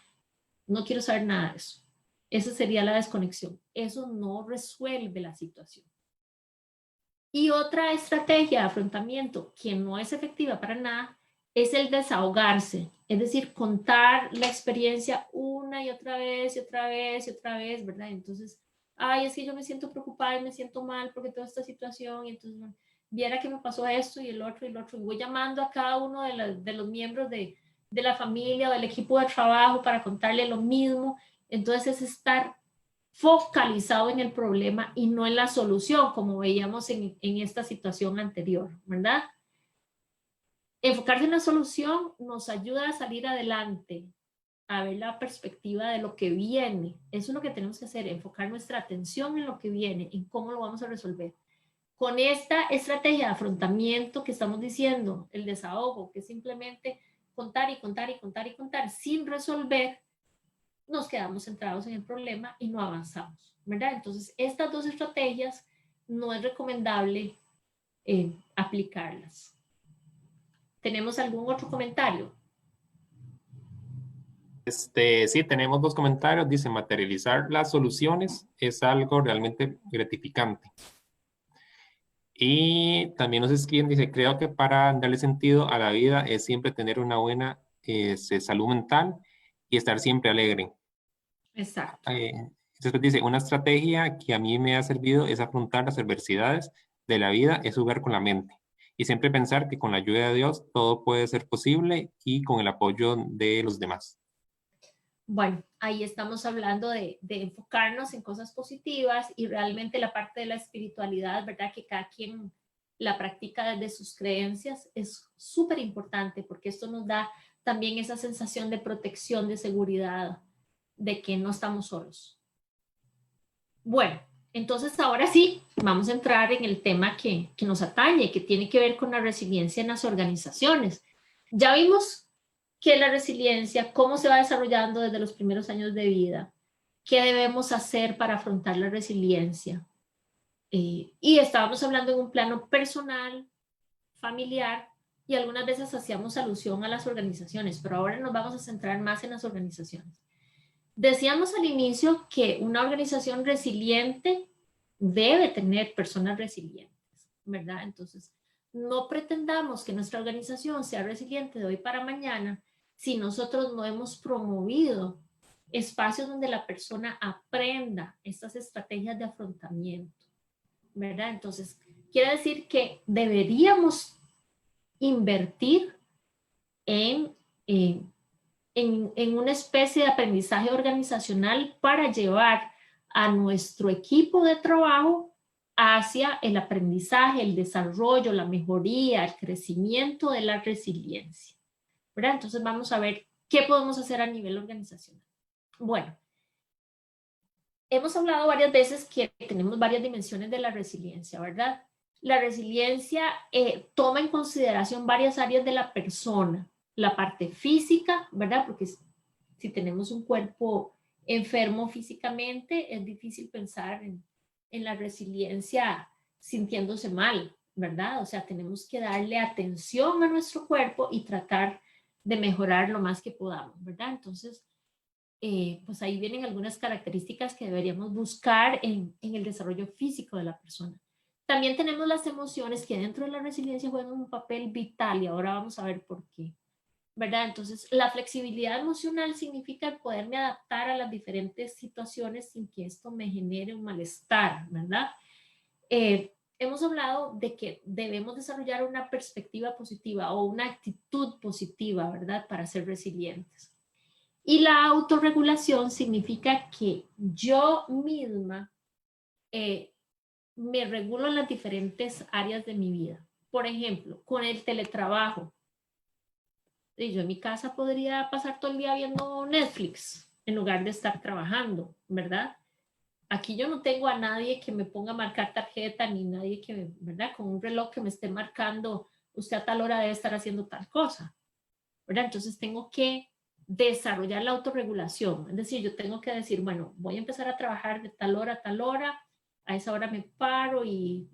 no quiero saber nada de eso. Esa sería la desconexión. Eso no resuelve la situación. Y otra estrategia de afrontamiento que no es efectiva para nada es el desahogarse, es decir, contar la experiencia una y otra vez y otra vez y otra vez, ¿verdad? Entonces, ay, es que yo me siento preocupada y me siento mal porque toda esta situación, y entonces, viera que me pasó esto y el otro, y voy llamando a cada uno de los miembros de la familia o del equipo de trabajo para contarle lo mismo. Entonces, es estar focalizado en el problema y no en la solución, como veíamos en esta situación anterior, ¿verdad? Enfocarse en la solución nos ayuda a salir adelante, a ver la perspectiva de lo que viene. Eso es lo que tenemos que hacer, enfocar nuestra atención en lo que viene, en cómo lo vamos a resolver. Con esta estrategia de afrontamiento que estamos diciendo, el desahogo, que es simplemente contar y contar y contar y contar sin resolver, nos quedamos centrados en el problema y no avanzamos, ¿verdad? Entonces, estas dos estrategias no es recomendable aplicarlas. ¿Tenemos algún otro comentario? Sí, tenemos dos comentarios. Dice, materializar las soluciones es algo realmente gratificante. Y también nos escriben, dice, creo que para darle sentido a la vida es siempre tener una buena salud mental y estar siempre alegre. Exacto. Después dice, una estrategia que a mí me ha servido es afrontar las adversidades de la vida, es jugar con la mente y siempre pensar que con la ayuda de Dios todo puede ser posible y con el apoyo de los demás. Bueno, ahí estamos hablando de enfocarnos en cosas positivas y realmente la parte de la espiritualidad, ¿verdad? Que cada quien la practica desde sus creencias es súper importante porque esto nos da también esa sensación de protección, de seguridad, de que no estamos solos. Bueno, Entonces, ahora sí, vamos a entrar en el tema que nos atañe, que tiene que ver con la resiliencia en las organizaciones. Ya vimos que la resiliencia, cómo se va desarrollando desde los primeros años de vida, qué debemos hacer para afrontar la resiliencia. Y estábamos hablando en un plano personal, familiar, y algunas veces hacíamos alusión a las organizaciones, pero ahora nos vamos a centrar más en las organizaciones. Decíamos al inicio que una organización resiliente debe tener personas resilientes, ¿verdad? Entonces, no pretendamos que nuestra organización sea resiliente de hoy para mañana si nosotros no hemos promovido espacios donde la persona aprenda estas estrategias de afrontamiento, ¿verdad? Entonces, quiere decir que deberíamos invertir en, en en una especie de aprendizaje organizacional para llevar a nuestro equipo de trabajo hacia el aprendizaje, el desarrollo, la mejoría, el crecimiento de la resiliencia, ¿verdad? Entonces vamos a ver qué podemos hacer a nivel organizacional. Bueno, hemos hablado varias veces que tenemos varias dimensiones de la resiliencia, ¿verdad? La resiliencia toma en consideración varias áreas de la persona, la parte física, ¿verdad? Porque si tenemos un cuerpo enfermo físicamente, es difícil pensar en la resiliencia sintiéndose mal, ¿verdad? O sea, tenemos que darle atención a nuestro cuerpo y tratar de mejorar lo más que podamos, ¿verdad? Entonces, pues ahí vienen algunas características que deberíamos buscar en el desarrollo físico de la persona. También tenemos las emociones que dentro de la resiliencia juegan un papel vital y ahora vamos a ver por qué, ¿verdad? Entonces, la flexibilidad emocional significa el poderme adaptar a las diferentes situaciones sin que esto me genere un malestar, ¿verdad? Hemos hablado de que debemos desarrollar una perspectiva positiva o una actitud positiva, ¿verdad? Para ser resilientes. Y la autorregulación significa que yo misma me regulo en las diferentes áreas de mi vida. Por ejemplo, con el teletrabajo. Yo en mi casa podría pasar todo el día viendo Netflix en lugar de estar trabajando, ¿verdad? Aquí yo no tengo a nadie que me ponga a marcar tarjeta, ni nadie que, ¿verdad? Con un reloj que me esté marcando, usted a tal hora debe estar haciendo tal cosa, ¿verdad? Entonces tengo que desarrollar la autorregulación, es decir, yo tengo que decir, bueno, voy a empezar a trabajar de tal hora a tal hora, a esa hora me paro y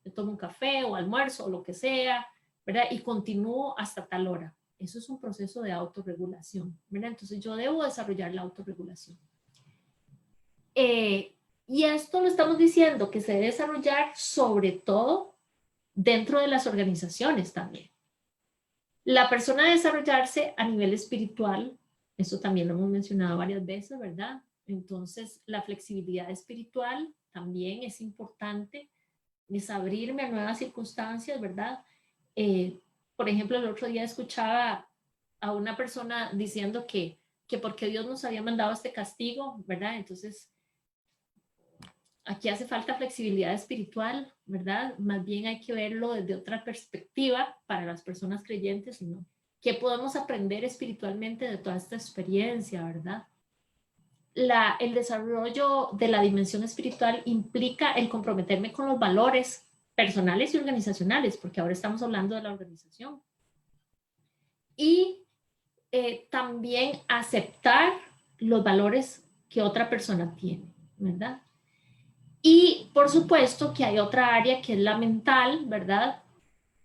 me tomo un café o almuerzo o lo que sea, ¿verdad? Y continúo hasta tal hora. Eso es un proceso de autorregulación, ¿verdad? Entonces yo debo desarrollar la autorregulación. Y esto lo estamos diciendo que se debe desarrollar sobre todo dentro de las organizaciones también. La persona debe desarrollarse a nivel espiritual, eso también lo hemos mencionado varias veces, ¿verdad? Entonces, la flexibilidad espiritual también es importante, es abrirme a nuevas circunstancias, ¿verdad? Por ejemplo, el otro día escuchaba a una persona diciendo que porque Dios nos había mandado este castigo, ¿verdad? Entonces, aquí hace falta flexibilidad espiritual, ¿verdad? Más bien hay que verlo desde otra perspectiva para las personas creyentes, ¿no? ¿Qué podemos aprender espiritualmente de toda esta experiencia, verdad? El desarrollo de la dimensión espiritual implica el comprometerme con los valores personales y organizacionales, porque ahora estamos hablando de la organización. Y también aceptar los valores que otra persona tiene, ¿verdad? Y por supuesto que hay otra área que es la mental, ¿verdad?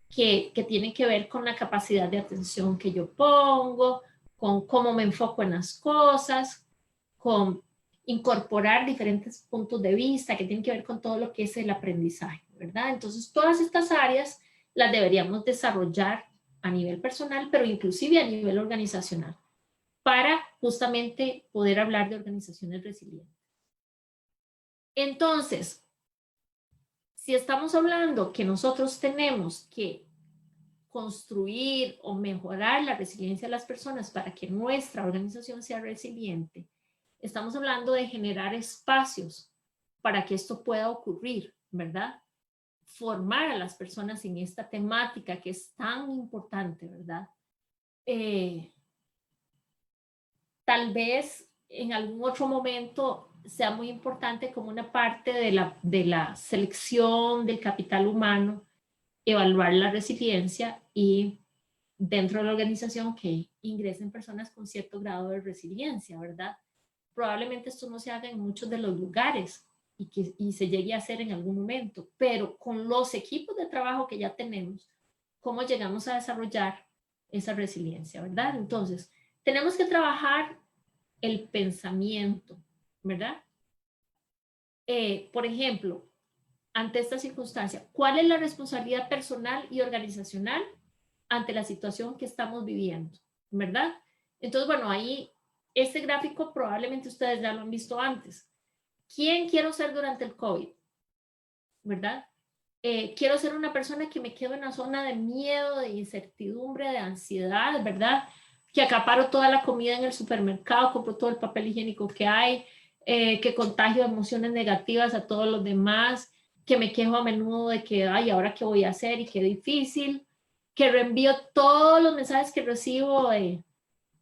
Que tiene que ver con la capacidad de atención que yo pongo, con cómo me enfoco en las cosas, con incorporar diferentes puntos de vista que tienen que ver con todo lo que es el aprendizaje, ¿verdad? Entonces, todas estas áreas las deberíamos desarrollar a nivel personal, pero inclusive a nivel organizacional, para justamente poder hablar de organizaciones resilientes. Entonces, si estamos hablando que nosotros tenemos que construir o mejorar la resiliencia de las personas para que nuestra organización sea resiliente, estamos hablando de generar espacios para que esto pueda ocurrir, ¿verdad? Formar a las personas en esta temática que es tan importante, ¿verdad? Tal vez en algún otro momento sea muy importante como una parte de la selección del capital humano, evaluar la resiliencia y dentro de la organización que ingresen personas con cierto grado de resiliencia, ¿verdad? Probablemente esto no se haga en muchos de los lugares y se llegue a hacer en algún momento, pero con los equipos de trabajo que ya tenemos, ¿cómo llegamos a desarrollar esa resiliencia, ¿verdad? Entonces, tenemos que trabajar el pensamiento, ¿verdad? Por ejemplo, ante esta circunstancia, ¿cuál es la responsabilidad personal y organizacional ante la situación que estamos viviendo? ¿Verdad? Entonces, bueno, ahí este gráfico probablemente ustedes ya lo han visto antes. ¿Quién quiero ser durante el COVID? ¿Verdad? Quiero ser una persona que me quedo en una zona de miedo, de incertidumbre, de ansiedad, ¿verdad? Que acaparo toda la comida en el supermercado, compro todo el papel higiénico que hay, que contagio emociones negativas a todos los demás, que me quejo a menudo de que, ay, ¿ahora qué voy a hacer? Y qué difícil, que reenvío todos los mensajes que recibo,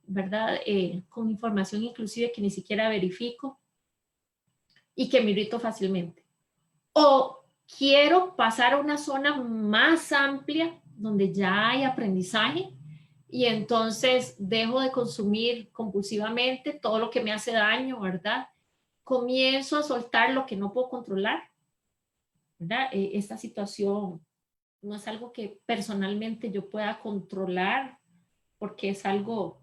¿verdad? Con información inclusive que ni siquiera verifico y que me irrito fácilmente. O quiero pasar a una zona más amplia donde ya hay aprendizaje y entonces dejo de consumir compulsivamente todo lo que me hace daño, ¿verdad? Comienzo a soltar lo que no puedo controlar, ¿verdad? Esta situación no es algo que personalmente yo pueda controlar porque es algo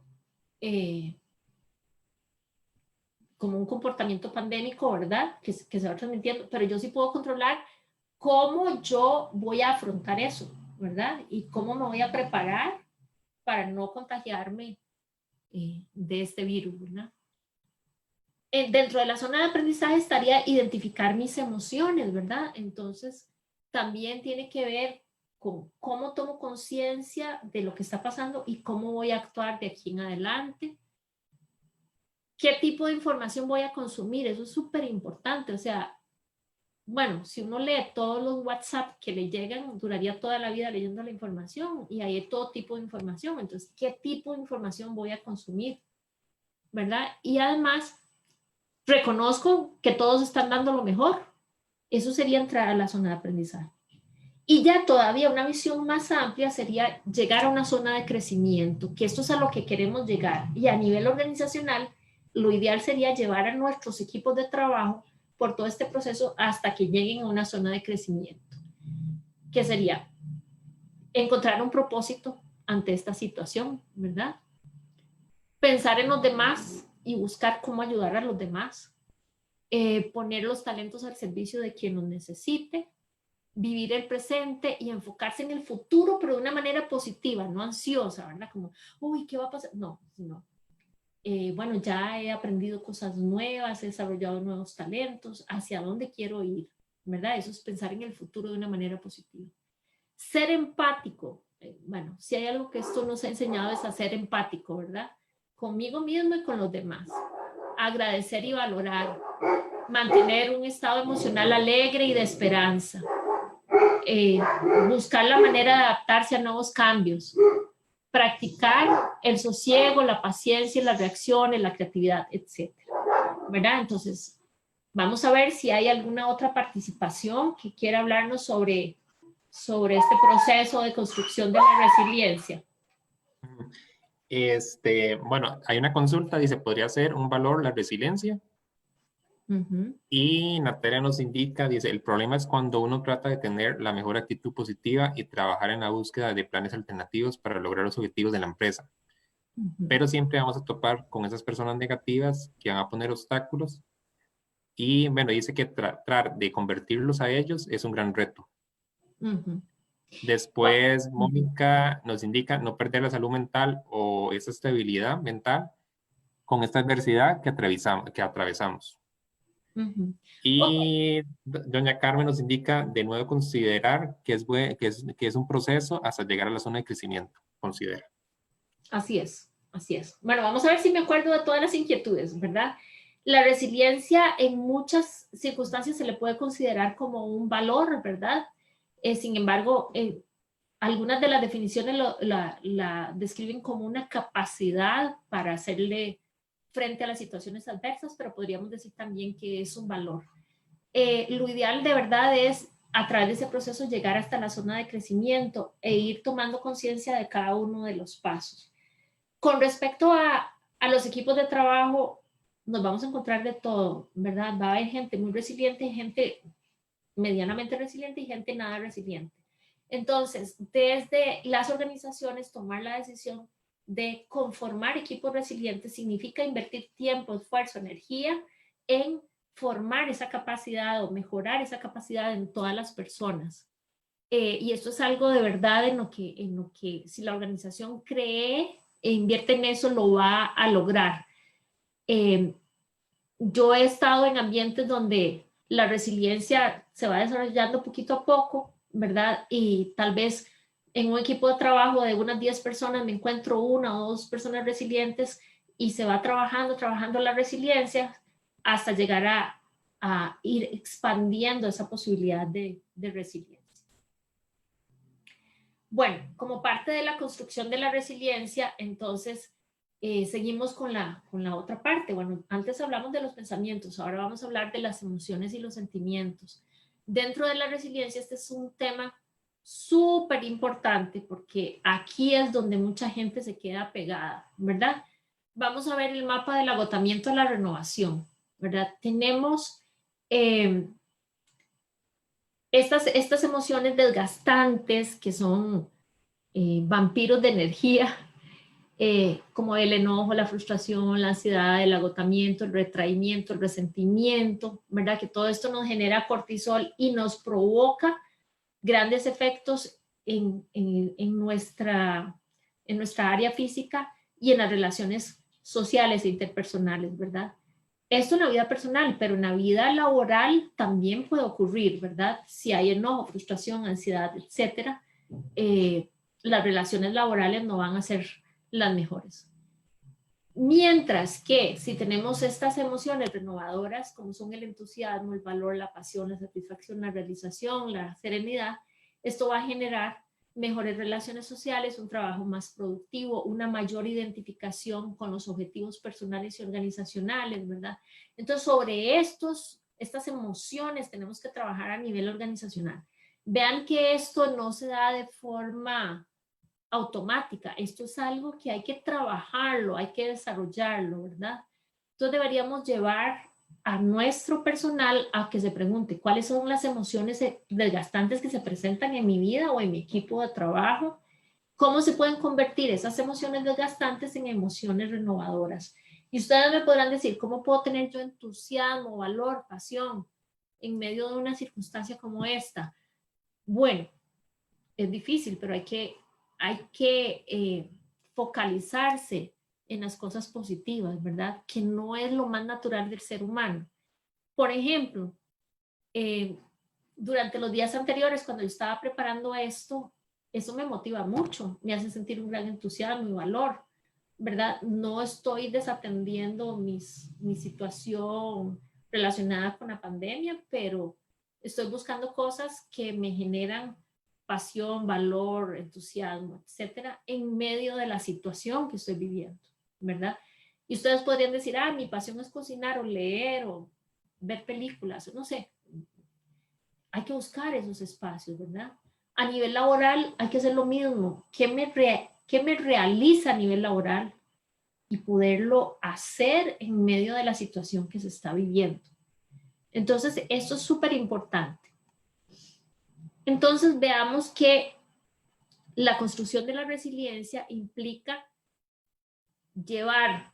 como un comportamiento pandémico, ¿verdad? Que se va transmitiendo, pero yo sí puedo controlar cómo yo voy a afrontar eso, ¿verdad? Y cómo me voy a preparar para no contagiarme de este virus, ¿verdad? Dentro de la zona de aprendizaje estaría identificar mis emociones, ¿verdad? Entonces, también tiene que ver con cómo tomo conciencia de lo que está pasando y cómo voy a actuar de aquí en adelante. ¿Qué tipo de información voy a consumir? Eso es súper importante. O sea, bueno, si uno lee todos los WhatsApp que le llegan, duraría toda la vida leyendo la información y hay todo tipo de información. Entonces, ¿qué tipo de información voy a consumir? ¿Verdad? Y además, reconozco que todos están dando lo mejor. Eso sería entrar a la zona de aprendizaje. Y ya todavía una visión más amplia sería llegar a una zona de crecimiento, que esto es a lo que queremos llegar. Y a nivel organizacional, lo ideal sería llevar a nuestros equipos de trabajo por todo este proceso hasta que lleguen a una zona de crecimiento, que sería encontrar un propósito ante esta situación, ¿verdad? Pensar en los demás y buscar cómo ayudar a los demás, poner los talentos al servicio de quien los necesite, vivir el presente y enfocarse en el futuro, pero de una manera positiva, no ansiosa, ¿verdad? Como, uy, ¿qué va a pasar? No, sino, bueno, ya he aprendido cosas nuevas, he desarrollado nuevos talentos, ¿hacia dónde quiero ir? ¿Verdad? Eso es pensar en el futuro de una manera positiva. Ser empático. Bueno, si hay algo que esto nos ha enseñado es a ser empático, ¿verdad? Conmigo mismo y con los demás. Agradecer y valorar. Mantener un estado emocional alegre y de esperanza. Buscar la manera de adaptarse a nuevos cambios. Practicar el sosiego, la paciencia, las reacciones, la creatividad, etc. ¿Verdad? Entonces, vamos a ver si hay alguna otra participación que quiera hablarnos sobre este proceso de construcción de la resiliencia. Bueno, hay una consulta, dice, ¿podría ser un valor la resiliencia? Y Natalia nos indica, dice, el problema es cuando uno trata de tener la mejor actitud positiva y trabajar en la búsqueda de planes alternativos para lograr los objetivos de la empresa. Pero siempre vamos a topar con esas personas negativas que van a poner obstáculos y, bueno, dice que tratar de convertirlos a ellos es un gran reto. Después, Mónica nos indica no perder la salud mental o esa estabilidad mental con esta adversidad que atravesamos. Y doña Carmen nos indica de nuevo considerar que es un proceso hasta llegar a la zona de crecimiento. Considera. Así es, así es. Bueno, vamos a ver si me acuerdo de todas las inquietudes, ¿verdad? La resiliencia en muchas circunstancias se le puede considerar como un valor, ¿verdad? Sin embargo, algunas de las definiciones la describen como una capacidad para hacerle frente a las situaciones adversas, pero podríamos decir también que es un valor. Lo ideal de verdad es a través de ese proceso llegar hasta la zona de crecimiento e ir tomando conciencia de cada uno de los pasos. Con respecto a los equipos de trabajo, nos vamos a encontrar de todo, ¿verdad? Va a haber gente muy resiliente, gente medianamente resiliente y gente nada resiliente. Entonces, desde las organizaciones, tomar la decisión de conformar equipos resilientes significa invertir tiempo, esfuerzo, energía en formar esa capacidad o mejorar esa capacidad en todas las personas. Y esto es algo de verdad en lo que si la organización cree e invierte en eso, lo va a lograr. Yo he estado en ambientes donde la resiliencia se va desarrollando poquito a poco, ¿verdad? Y tal vez en un equipo de trabajo de unas 10 personas me encuentro una o dos personas resilientes y se va trabajando la resiliencia hasta llegar a ir expandiendo esa posibilidad de resiliencia. Bueno, como parte de la construcción de la resiliencia, entonces seguimos con la otra parte. Bueno, antes hablamos de los pensamientos, ahora vamos a hablar de las emociones y los sentimientos. Dentro de la resiliencia, este es un tema súper importante porque aquí es donde mucha gente se queda pegada, ¿verdad? Vamos a ver el mapa del agotamiento a la renovación, ¿verdad? Tenemos estas emociones desgastantes que son vampiros de energía, como el enojo, la frustración, la ansiedad, el agotamiento, el retraimiento, el resentimiento, ¿verdad? Que todo esto nos genera cortisol y nos provoca grandes efectos en nuestra área física y en las relaciones sociales e interpersonales, ¿verdad? Esto en la vida personal, pero en la vida laboral también puede ocurrir, ¿verdad? Si hay enojo, frustración, ansiedad, etcétera, las relaciones laborales no van a ser las mejores. Mientras que si tenemos estas emociones renovadoras, como son el entusiasmo, el valor, la pasión, la satisfacción, la realización, la serenidad, esto va a generar mejores relaciones sociales, un trabajo más productivo, una mayor identificación con los objetivos personales y organizacionales, ¿verdad? Entonces, sobre estas emociones tenemos que trabajar a nivel organizacional. Vean que esto no se da de forma automática, esto es algo que hay que trabajarlo, hay que desarrollarlo, ¿verdad? Entonces deberíamos llevar a nuestro personal a que se pregunte cuáles son las emociones desgastantes que se presentan en mi vida o en mi equipo de trabajo, cómo se pueden convertir esas emociones desgastantes en emociones renovadoras. Y ustedes me podrán decir, ¿cómo puedo tener yo entusiasmo, valor, pasión en medio de una circunstancia como esta? Bueno, es difícil, pero hay que focalizarse en las cosas positivas, ¿verdad? Que no es lo más natural del ser humano. Por ejemplo, durante los días anteriores, cuando yo estaba preparando esto, eso me motiva mucho, me hace sentir un gran entusiasmo y valor, ¿verdad? No estoy desatendiendo mi situación relacionada con la pandemia, pero estoy buscando cosas que me generan pasión, valor, entusiasmo, etcétera, en medio de la situación que estoy viviendo, ¿verdad? Y ustedes podrían decir, mi pasión es cocinar o leer o ver películas, no sé. Hay que buscar esos espacios, ¿verdad? A nivel laboral hay que hacer lo mismo. ¿Qué me realiza a nivel laboral? Y poderlo hacer en medio de la situación que se está viviendo. Entonces, esto es súper importante. Entonces, veamos que la construcción de la resiliencia implica llevar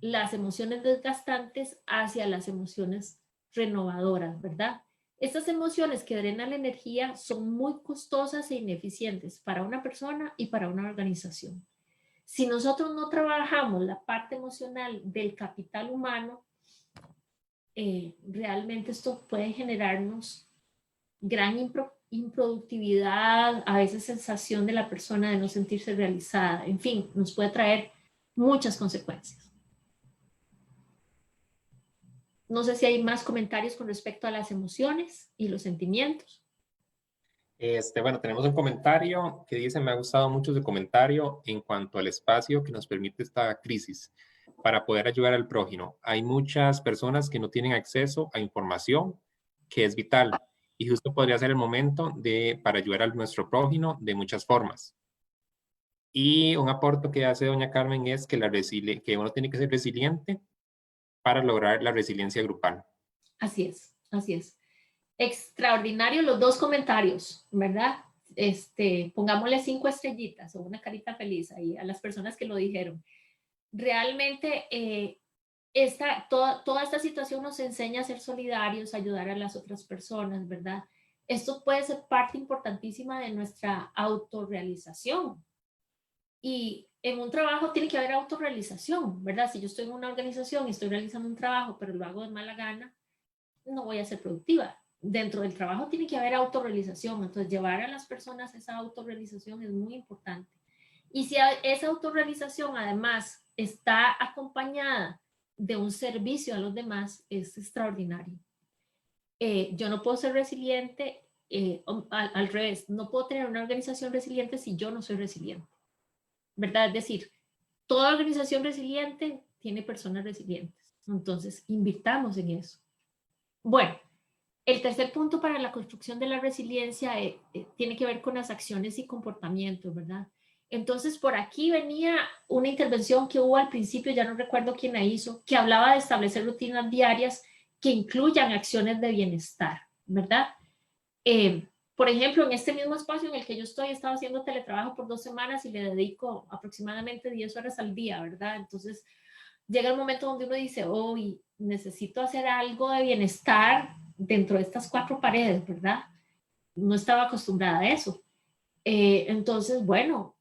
las emociones desgastantes hacia las emociones renovadoras, ¿verdad? Estas emociones que drenan la energía son muy costosas e ineficientes para una persona y para una organización. Si nosotros no trabajamos la parte emocional del capital humano, realmente esto puede generarnos gran improductividad, a veces sensación de la persona de no sentirse realizada, en fin, nos puede traer muchas consecuencias. No sé si hay más comentarios con respecto a las emociones y los sentimientos. Bueno, tenemos un comentario que dice, me ha gustado mucho su comentario en cuanto al espacio que nos permite esta crisis. para poder ayudar al prójimo. Hay muchas personas que no tienen acceso a información que es vital y justo podría ser el momento para ayudar a nuestro prójimo de muchas formas. Y un aporte que hace doña Carmen es que, que uno tiene que ser resiliente para lograr la resiliencia grupal. Así es, así es. Extraordinario los dos comentarios, ¿verdad? Pongámosle 5 estrellitas o una carita feliz ahí a las personas que lo dijeron. Realmente toda esta situación nos enseña a ser solidarios, a ayudar a las otras personas, ¿verdad? Esto puede ser parte importantísima de nuestra autorrealización. Y en un trabajo tiene que haber autorrealización, ¿verdad? Si yo estoy en una organización y estoy realizando un trabajo, pero lo hago de mala gana, no voy a ser productiva. Dentro del trabajo tiene que haber autorrealización, entonces llevar a las personas a esa autorrealización es muy importante. Y si esa autorrealización además está acompañada de un servicio a los demás, es extraordinario. Yo no puedo ser resiliente, al revés, no puedo tener una organización resiliente si yo no soy resiliente, ¿verdad? Es decir, toda organización resiliente tiene personas resilientes. Entonces, invirtamos en eso. Bueno, el tercer punto para la construcción de la resiliencia tiene que ver con las acciones y comportamientos, ¿verdad? Entonces, por aquí venía una intervención que hubo al principio, ya no recuerdo quién la hizo, que hablaba de establecer rutinas diarias que incluyan acciones de bienestar, ¿verdad? Por ejemplo, en este mismo espacio en el que yo estoy, he estado haciendo teletrabajo por 2 semanas y le dedico aproximadamente 10 horas al día, ¿verdad? Entonces, llega el momento donde uno dice, oh, necesito hacer algo de bienestar dentro de estas 4 paredes, ¿verdad? No estaba acostumbrada a eso. Entonces, bueno,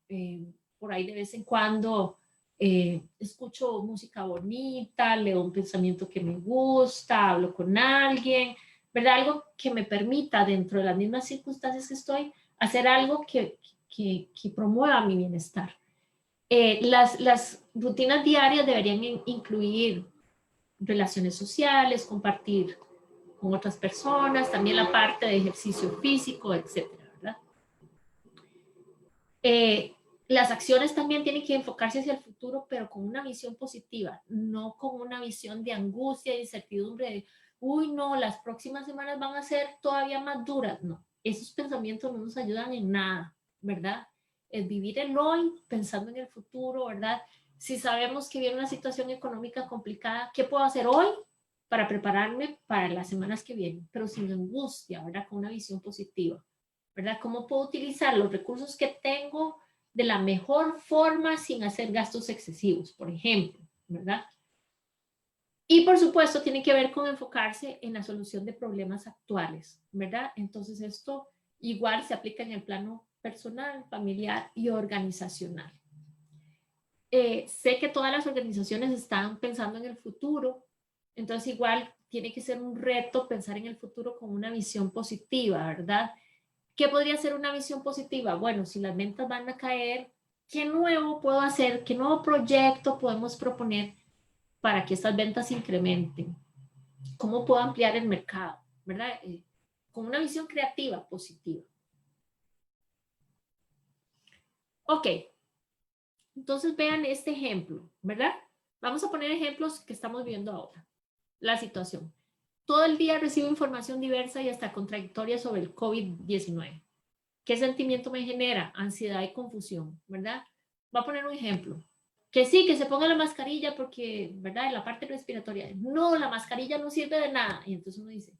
por ahí de vez en cuando escucho música bonita, leo un pensamiento que me gusta, hablo con alguien, ¿verdad? Algo que me permita, dentro de las mismas circunstancias que estoy, hacer algo que promueva mi bienestar. Las rutinas diarias deberían incluir relaciones sociales, compartir con otras personas, también la parte de ejercicio físico, etcétera, ¿verdad? Las acciones también tienen que enfocarse hacia el futuro, pero con una visión positiva, no con una visión de angustia e incertidumbre de, uy, no, las próximas semanas van a ser todavía más duras. No, esos pensamientos no nos ayudan en nada, ¿verdad? Es vivir el hoy pensando en el futuro, ¿verdad? Si sabemos que viene una situación económica complicada, ¿qué puedo hacer hoy para prepararme para las semanas que vienen? Pero sin angustia, ¿verdad? Con una visión positiva. ¿Verdad? ¿Cómo puedo utilizar los recursos que tengo de la mejor forma sin hacer gastos excesivos, por ejemplo, ¿verdad? Y por supuesto tiene que ver con enfocarse en la solución de problemas actuales, ¿verdad? Entonces esto igual se aplica en el plano personal, familiar y organizacional. Sé que todas las organizaciones están pensando en el futuro, entonces igual tiene que ser un reto pensar en el futuro con una visión positiva, ¿verdad? ¿Qué podría ser una visión positiva? Bueno, si las ventas van a caer, ¿qué nuevo puedo hacer? ¿Qué nuevo proyecto podemos proponer para que estas ventas incrementen? ¿Cómo puedo ampliar el mercado? ¿Verdad? Con una visión creativa, positiva. Ok, entonces vean este ejemplo, ¿verdad? Vamos a poner ejemplos que estamos viendo ahora. La situación. Todo el día recibo información diversa y hasta contradictoria sobre el COVID-19. ¿Qué sentimiento me genera? Ansiedad y confusión, ¿verdad? Voy a poner un ejemplo. Que sí, que se ponga la mascarilla porque, ¿verdad? En la parte respiratoria. No, la mascarilla no sirve de nada. Y entonces uno dice,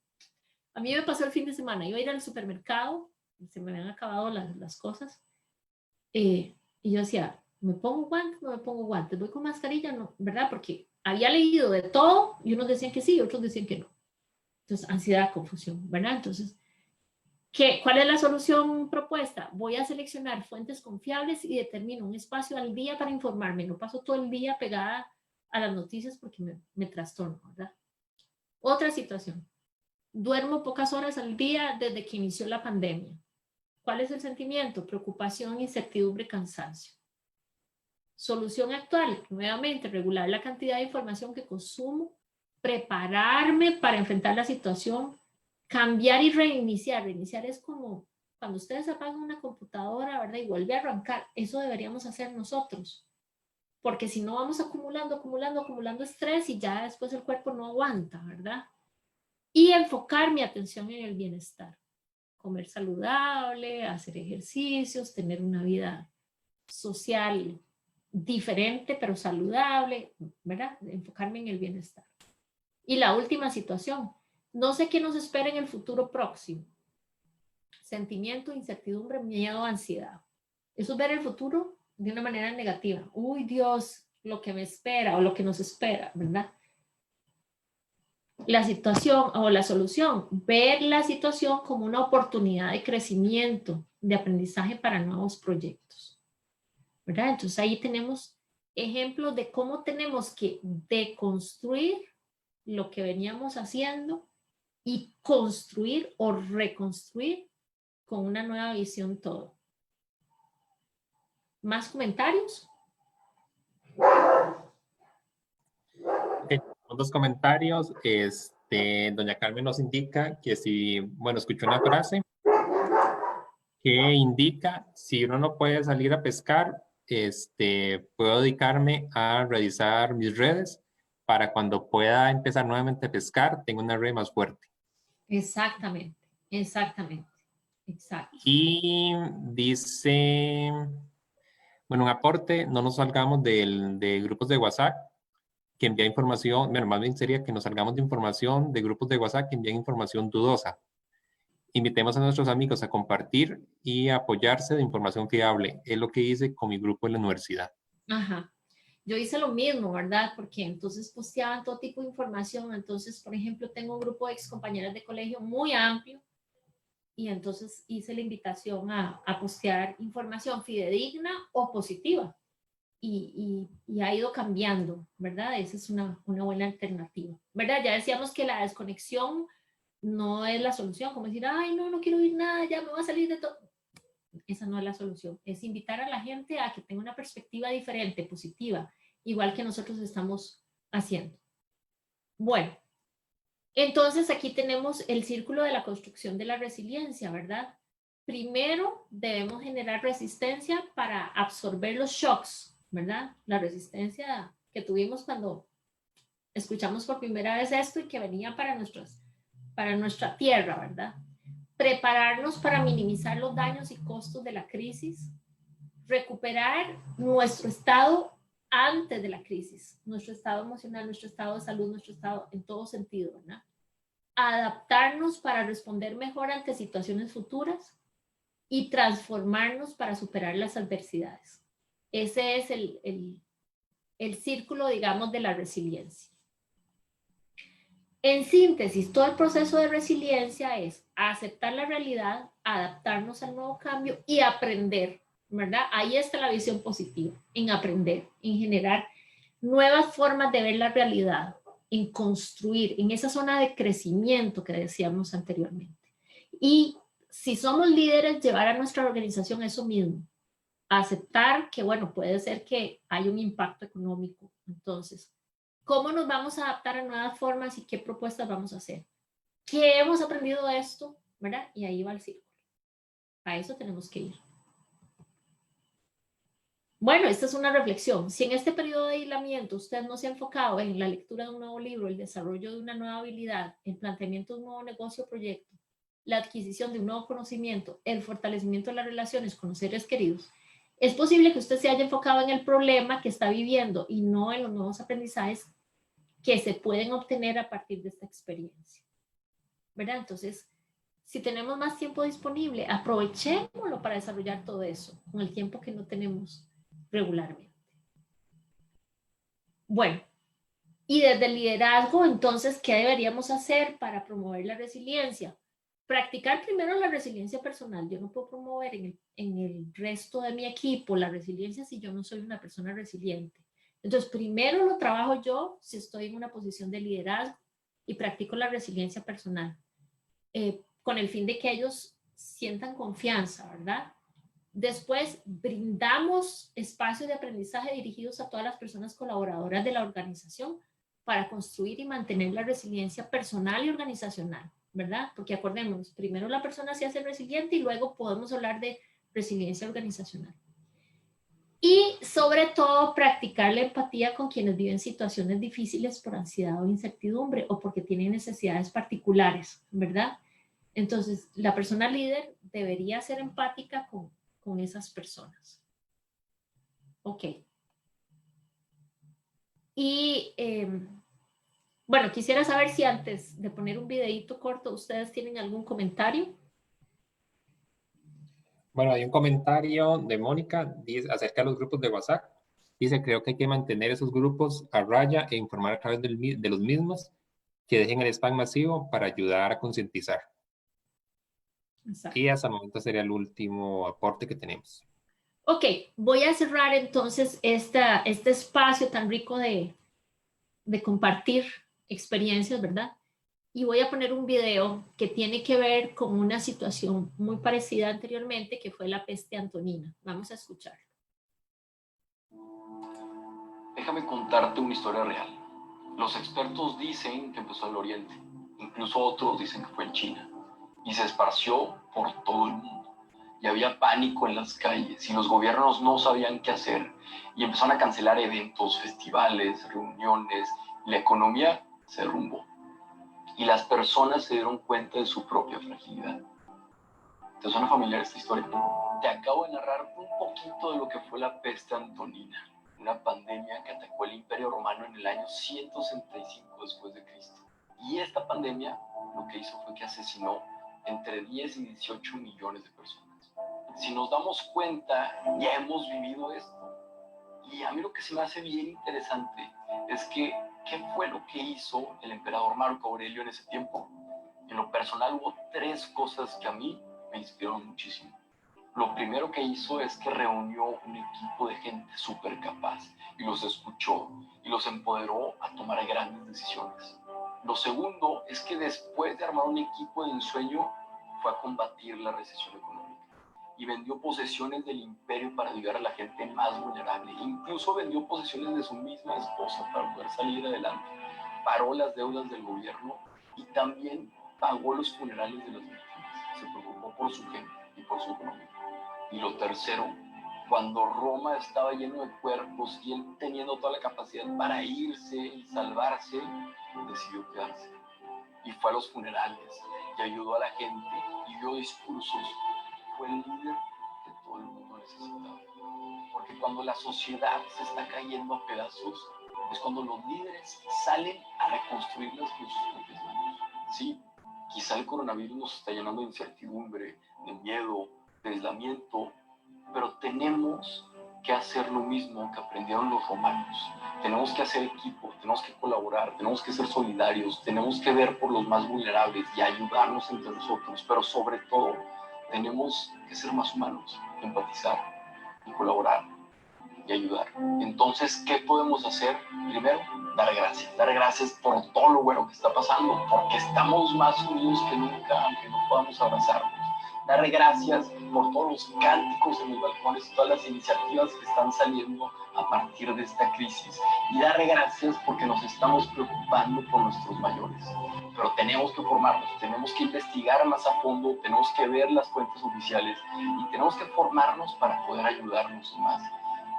a mí me pasó el fin de semana, iba a ir al supermercado, se me habían acabado las cosas, y yo decía, ¿me pongo guantes? No me pongo guantes, voy con mascarilla, no, ¿verdad? Porque había leído de todo y unos decían que sí, otros decían que no. Entonces, ansiedad, confusión, ¿verdad? Entonces, ¿cuál es la solución propuesta? Voy a seleccionar fuentes confiables y determino un espacio al día para informarme. No paso todo el día pegada a las noticias porque me trastorno, ¿verdad? Otra situación. Duermo pocas horas al día desde que inició la pandemia. ¿Cuál es el sentimiento? Preocupación, incertidumbre, cansancio. Solución actual, nuevamente, regular la cantidad de información que consumo, prepararme para enfrentar la situación, cambiar y reiniciar. Reiniciar es como cuando ustedes apagan una computadora, ¿verdad? Y vuelve a arrancar. Eso deberíamos hacer nosotros. porque si no vamos acumulando estrés y ya después el cuerpo no aguanta, ¿verdad? Y enfocar mi atención en el bienestar. Comer saludable, hacer ejercicios, tener una vida social diferente pero saludable, ¿verdad? Enfocarme en el bienestar. Y la última situación, no sé qué nos espera en el futuro próximo. Sentimiento, incertidumbre, miedo, ansiedad. Eso es ver el futuro de una manera negativa. Uy, Dios, lo que me espera o lo que nos espera, ¿verdad? La situación o la solución, ver la situación como una oportunidad de crecimiento, de aprendizaje para nuevos proyectos, ¿verdad? Entonces ahí tenemos ejemplos de cómo tenemos que deconstruir lo que veníamos haciendo y construir o reconstruir con una nueva visión todo. ¿Más comentarios? Ok, dos comentarios. Doña Carmen nos indica que si, bueno, escuchó una frase que indica, si uno no puede salir a pescar, puedo dedicarme a revisar mis redes para cuando pueda empezar nuevamente a pescar, tengo una red más fuerte. Exactamente, exactamente, exacto. Y dice, bueno, un aporte, no nos salgamos de grupos de WhatsApp que envía información, bueno, más bien sería que nos salgamos de información de grupos de WhatsApp que envían información dudosa. Invitemos a nuestros amigos a compartir y a apoyarse de información fiable. Es lo que hice con mi grupo en la universidad. Ajá. Yo hice lo mismo, ¿verdad? Porque entonces posteaban todo tipo de información. Entonces, por ejemplo, tengo un grupo de excompañeras de colegio muy amplio y entonces hice la invitación a postear información fidedigna o positiva. Y ha ido cambiando, ¿verdad? Esa es una buena alternativa, ¿verdad? Ya decíamos que la desconexión no es la solución, como decir, ay, no, no quiero oír nada, ya me voy a salir de todo. Esa no es la solución, es invitar a la gente a que tenga una perspectiva diferente, positiva, igual que nosotros estamos haciendo. Bueno, entonces aquí tenemos el círculo de la construcción de la resiliencia, ¿verdad? Primero debemos generar resistencia para absorber los shocks, ¿verdad? La resistencia que tuvimos cuando escuchamos por primera vez esto y que venía para nuestra tierra, ¿verdad? Prepararnos para minimizar los daños y costos de la crisis, recuperar nuestro estado antes de la crisis, nuestro estado emocional, nuestro estado de salud, nuestro estado en todo sentido, ¿verdad? Adaptarnos para responder mejor ante situaciones futuras y transformarnos para superar las adversidades. Ese es el círculo, digamos, de la resiliencia. En síntesis, todo el proceso de resiliencia es aceptar la realidad, adaptarnos al nuevo cambio y aprender, ¿verdad? Ahí está la visión positiva, en aprender, en generar nuevas formas de ver la realidad, en construir, en esa zona de crecimiento que decíamos anteriormente. Y si somos líderes, llevar a nuestra organización eso mismo, aceptar que, bueno, puede ser que hay un impacto económico. Entonces, ¿cómo nos vamos a adaptar a nuevas formas y qué propuestas vamos a hacer? ¿Qué hemos aprendido de esto? ¿Verdad? Y ahí va el círculo. A eso tenemos que ir. Bueno, esta es una reflexión. Si en este periodo de aislamiento usted no se ha enfocado en la lectura de un nuevo libro, el desarrollo de una nueva habilidad, el planteamiento de un nuevo negocio o proyecto, la adquisición de un nuevo conocimiento, el fortalecimiento de las relaciones con los seres queridos, es posible que usted se haya enfocado en el problema que está viviendo y no en los nuevos aprendizajes que se pueden obtener a partir de esta experiencia, ¿verdad? Entonces, si tenemos más tiempo disponible, aprovechémoslo para desarrollar todo eso con el tiempo que no tenemos regularmente. Bueno, y desde el liderazgo, entonces, ¿qué deberíamos hacer para promover la resiliencia? Practicar primero la resiliencia personal. Yo no puedo promover en el resto de mi equipo la resiliencia si yo no soy una persona resiliente. Entonces, primero lo trabajo yo si estoy en una posición de liderazgo y practico la resiliencia personal, con el fin de que ellos sientan confianza, ¿verdad? Después, brindamos espacios de aprendizaje dirigidos a todas las personas colaboradoras de la organización para construir y mantener la resiliencia personal y organizacional, ¿verdad? Porque acordémonos, primero la persona se hace resiliente y luego podemos hablar de resiliencia organizacional. Y sobre todo practicar la empatía con quienes viven situaciones difíciles por ansiedad o incertidumbre o porque tienen necesidades particulares, ¿verdad? Entonces, la persona líder debería ser empática con esas personas. Ok. Y bueno, quisiera saber si antes de poner un videito corto, ustedes tienen algún comentario. Bueno, hay un comentario de Mónica dice, acerca de los grupos de WhatsApp. Dice, creo que hay que mantener esos grupos a raya e informar a través de los mismos, que dejen el spam masivo para ayudar a concientizar. Exacto. Y hasta el momento sería el último aporte que tenemos. Ok, voy a cerrar entonces este espacio tan rico de compartir experiencias, ¿verdad? Y voy a poner un video que tiene que ver con una situación muy parecida anteriormente, que fue la peste antonina. Vamos a escucharlo. Déjame contarte una historia real. Los expertos dicen que empezó en el Oriente, incluso otros dicen que fue en China, y se esparció por todo el mundo. Y había pánico en las calles, y los gobiernos no sabían qué hacer, y empezaron a cancelar eventos, festivales, reuniones, y la economía se derrumbó. Y las personas se dieron cuenta de su propia fragilidad. ¿Te suena familiar esta historia? Te acabo de narrar un poquito de lo que fue la peste antonina, una pandemia que atacó el Imperio Romano en el año 165 después de Cristo. Y esta pandemia lo que hizo fue que asesinó entre 10 y 18 millones de personas. Si nos damos cuenta, ya hemos vivido esto. Y a mí lo que se me hace bien interesante es que, ¿qué fue lo que hizo el emperador Marco Aurelio en ese tiempo? En lo personal hubo 3 cosas que a mí me inspiraron muchísimo. Lo primero que hizo es que reunió un equipo de gente súper capaz y los escuchó y los empoderó a tomar grandes decisiones. Lo segundo es que después de armar un equipo de ensueño fue a combatir la recesión económica y vendió posesiones del imperio para ayudar a la gente más vulnerable. Incluso vendió posesiones de su misma esposa para poder salir adelante. Paró las deudas del gobierno y también pagó los funerales de las víctimas. Se preocupó por su gente y por su economía. Y lo tercero, cuando Roma estaba lleno de cuerpos y él teniendo toda la capacidad para irse y salvarse, decidió quedarse. Y fue a los funerales y ayudó a la gente y dio discursos. Fue el líder que todo el mundo necesitaba. Porque cuando la sociedad se está cayendo a pedazos, es cuando los líderes salen a reconstruirlas con sus propias manos. Sí, quizá el coronavirus nos está llenando de incertidumbre, de miedo, de aislamiento, pero tenemos que hacer lo mismo que aprendieron los romanos. Tenemos que hacer equipo, tenemos que colaborar, tenemos que ser solidarios, tenemos que ver por los más vulnerables y ayudarnos entre nosotros, pero sobre todo tenemos que ser más humanos, empatizar y colaborar y ayudar. Entonces, ¿qué podemos hacer? Primero, dar gracias por todo lo bueno que está pasando, porque estamos más unidos que nunca, aunque no podamos abrazarnos. Dar gracias por todos los cánticos en los balcones, todas las iniciativas que están saliendo a partir de esta crisis. Y dar gracias porque nos estamos preocupando por nuestros mayores. Pero tenemos que formarnos, tenemos que investigar más a fondo, tenemos que ver las fuentes oficiales y tenemos que formarnos para poder ayudarnos más.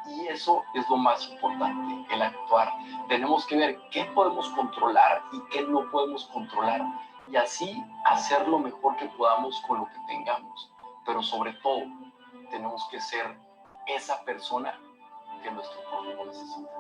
Y eso es lo más importante, el actuar. Tenemos que ver qué podemos controlar y qué no podemos controlar. Y así hacer lo mejor que podamos con lo que tengamos. Pero sobre todo, tenemos que ser esa persona que nuestro prójimo necesita.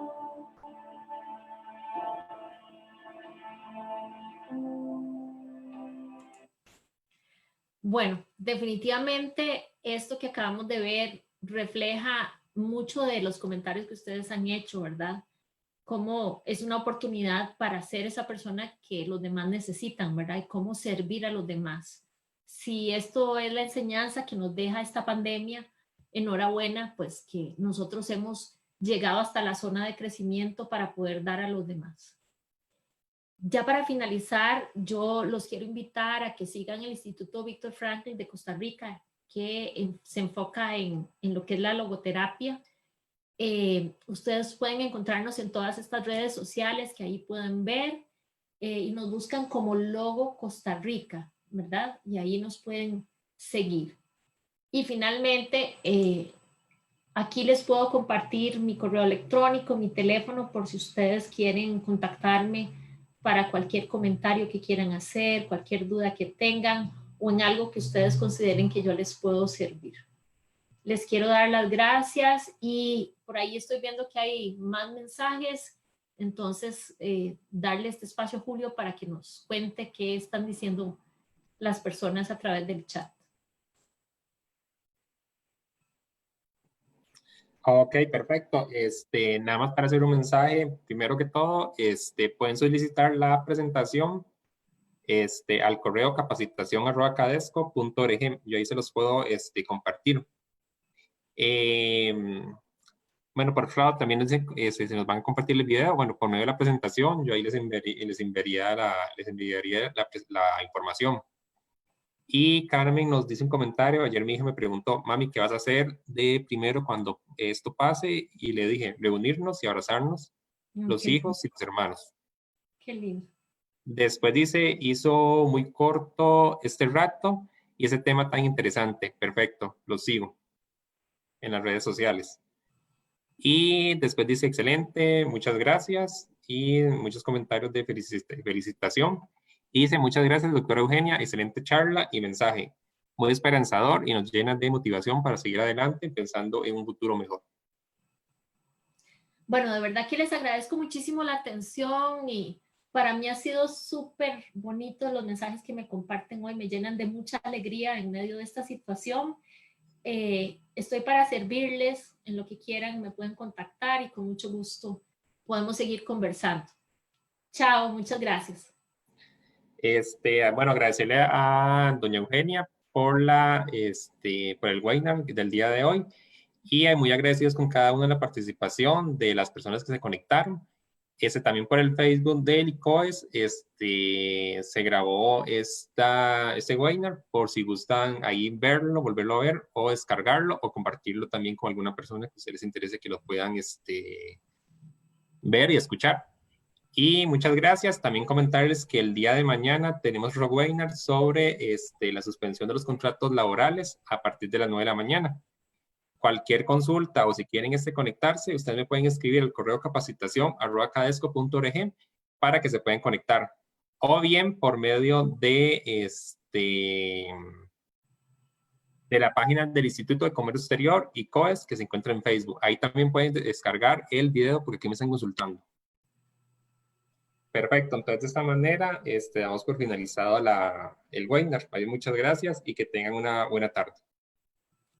Bueno, definitivamente esto que acabamos de ver refleja mucho de los comentarios que ustedes han hecho, ¿verdad? Cómo es una oportunidad para ser esa persona que los demás necesitan, ¿verdad? Y cómo servir a los demás. Si esto es la enseñanza que nos deja esta pandemia, enhorabuena, pues que nosotros hemos llegado hasta la zona de crecimiento para poder dar a los demás. Ya para finalizar, yo los quiero invitar a que sigan el Instituto Víctor Franklin de Costa Rica, que se enfoca en lo que es la logoterapia. Ustedes pueden encontrarnos en todas estas redes sociales que ahí pueden ver y nos buscan como Logo Costa Rica, ¿verdad? Y ahí nos pueden seguir. Y finalmente, Aquí les puedo compartir mi correo electrónico, mi teléfono, por si ustedes quieren contactarme para cualquier comentario que quieran hacer, cualquier duda que tengan o en algo que ustedes consideren que yo les puedo servir. Les quiero dar las gracias y por ahí estoy viendo que hay más mensajes, entonces darle este espacio a Julio para que nos cuente qué están diciendo las personas a través del chat. Ok, perfecto. Nada más para hacer un mensaje, primero que todo, pueden solicitar la presentación al correo capacitación@cadesco.org. Yo ahí se los puedo compartir. Bueno, por otro lado, también se nos van a compartir el video. Bueno, por medio de la presentación, yo ahí les enviaría la información. Y Carmen nos dice un comentario, ayer mi hija me preguntó, mami, ¿qué vas a hacer de primero cuando esto pase? Y le dije, reunirnos y abrazarnos, los hijos y los hermanos. Qué lindo. Después dice, hizo muy corto este rato y ese tema tan interesante. Perfecto, lo sigo en las redes sociales. Y después dice, excelente, muchas gracias y muchos comentarios de felicitación. Y dice, muchas gracias, doctora Eugenia, excelente charla y mensaje. Muy esperanzador y nos llena de motivación para seguir adelante pensando en un futuro mejor. Bueno, de verdad que les agradezco muchísimo la atención y para mí ha sido súper bonito los mensajes que me comparten hoy, me llenan de mucha alegría en medio de esta situación. Estoy para servirles en lo que quieran, me pueden contactar y con mucho gusto podemos seguir conversando. Chao, muchas gracias. Bueno, agradecerle a doña Eugenia por por el webinar del día de hoy y muy agradecidos con cada una de la participación de las personas que se conectaron. También por el Facebook del ICOES, se grabó este webinar por si gustan ahí verlo, volverlo a ver o descargarlo o compartirlo también con alguna persona que a ustedes les interese que lo puedan ver y escuchar. Y muchas gracias. También comentarles que el día de mañana tenemos un webinar sobre la suspensión de los contratos laborales a partir de las 9 de la mañana. Cualquier consulta o si quieren conectarse, ustedes me pueden escribir al correo capacitación@cadesco.org para que se puedan conectar. O bien por medio de la página del Instituto de Comercio Exterior, ICOES, que se encuentra en Facebook. Ahí también pueden descargar el video porque aquí me están consultando. Perfecto, entonces de esta manera damos por finalizado el webinar. Muchas gracias y que tengan una buena tarde.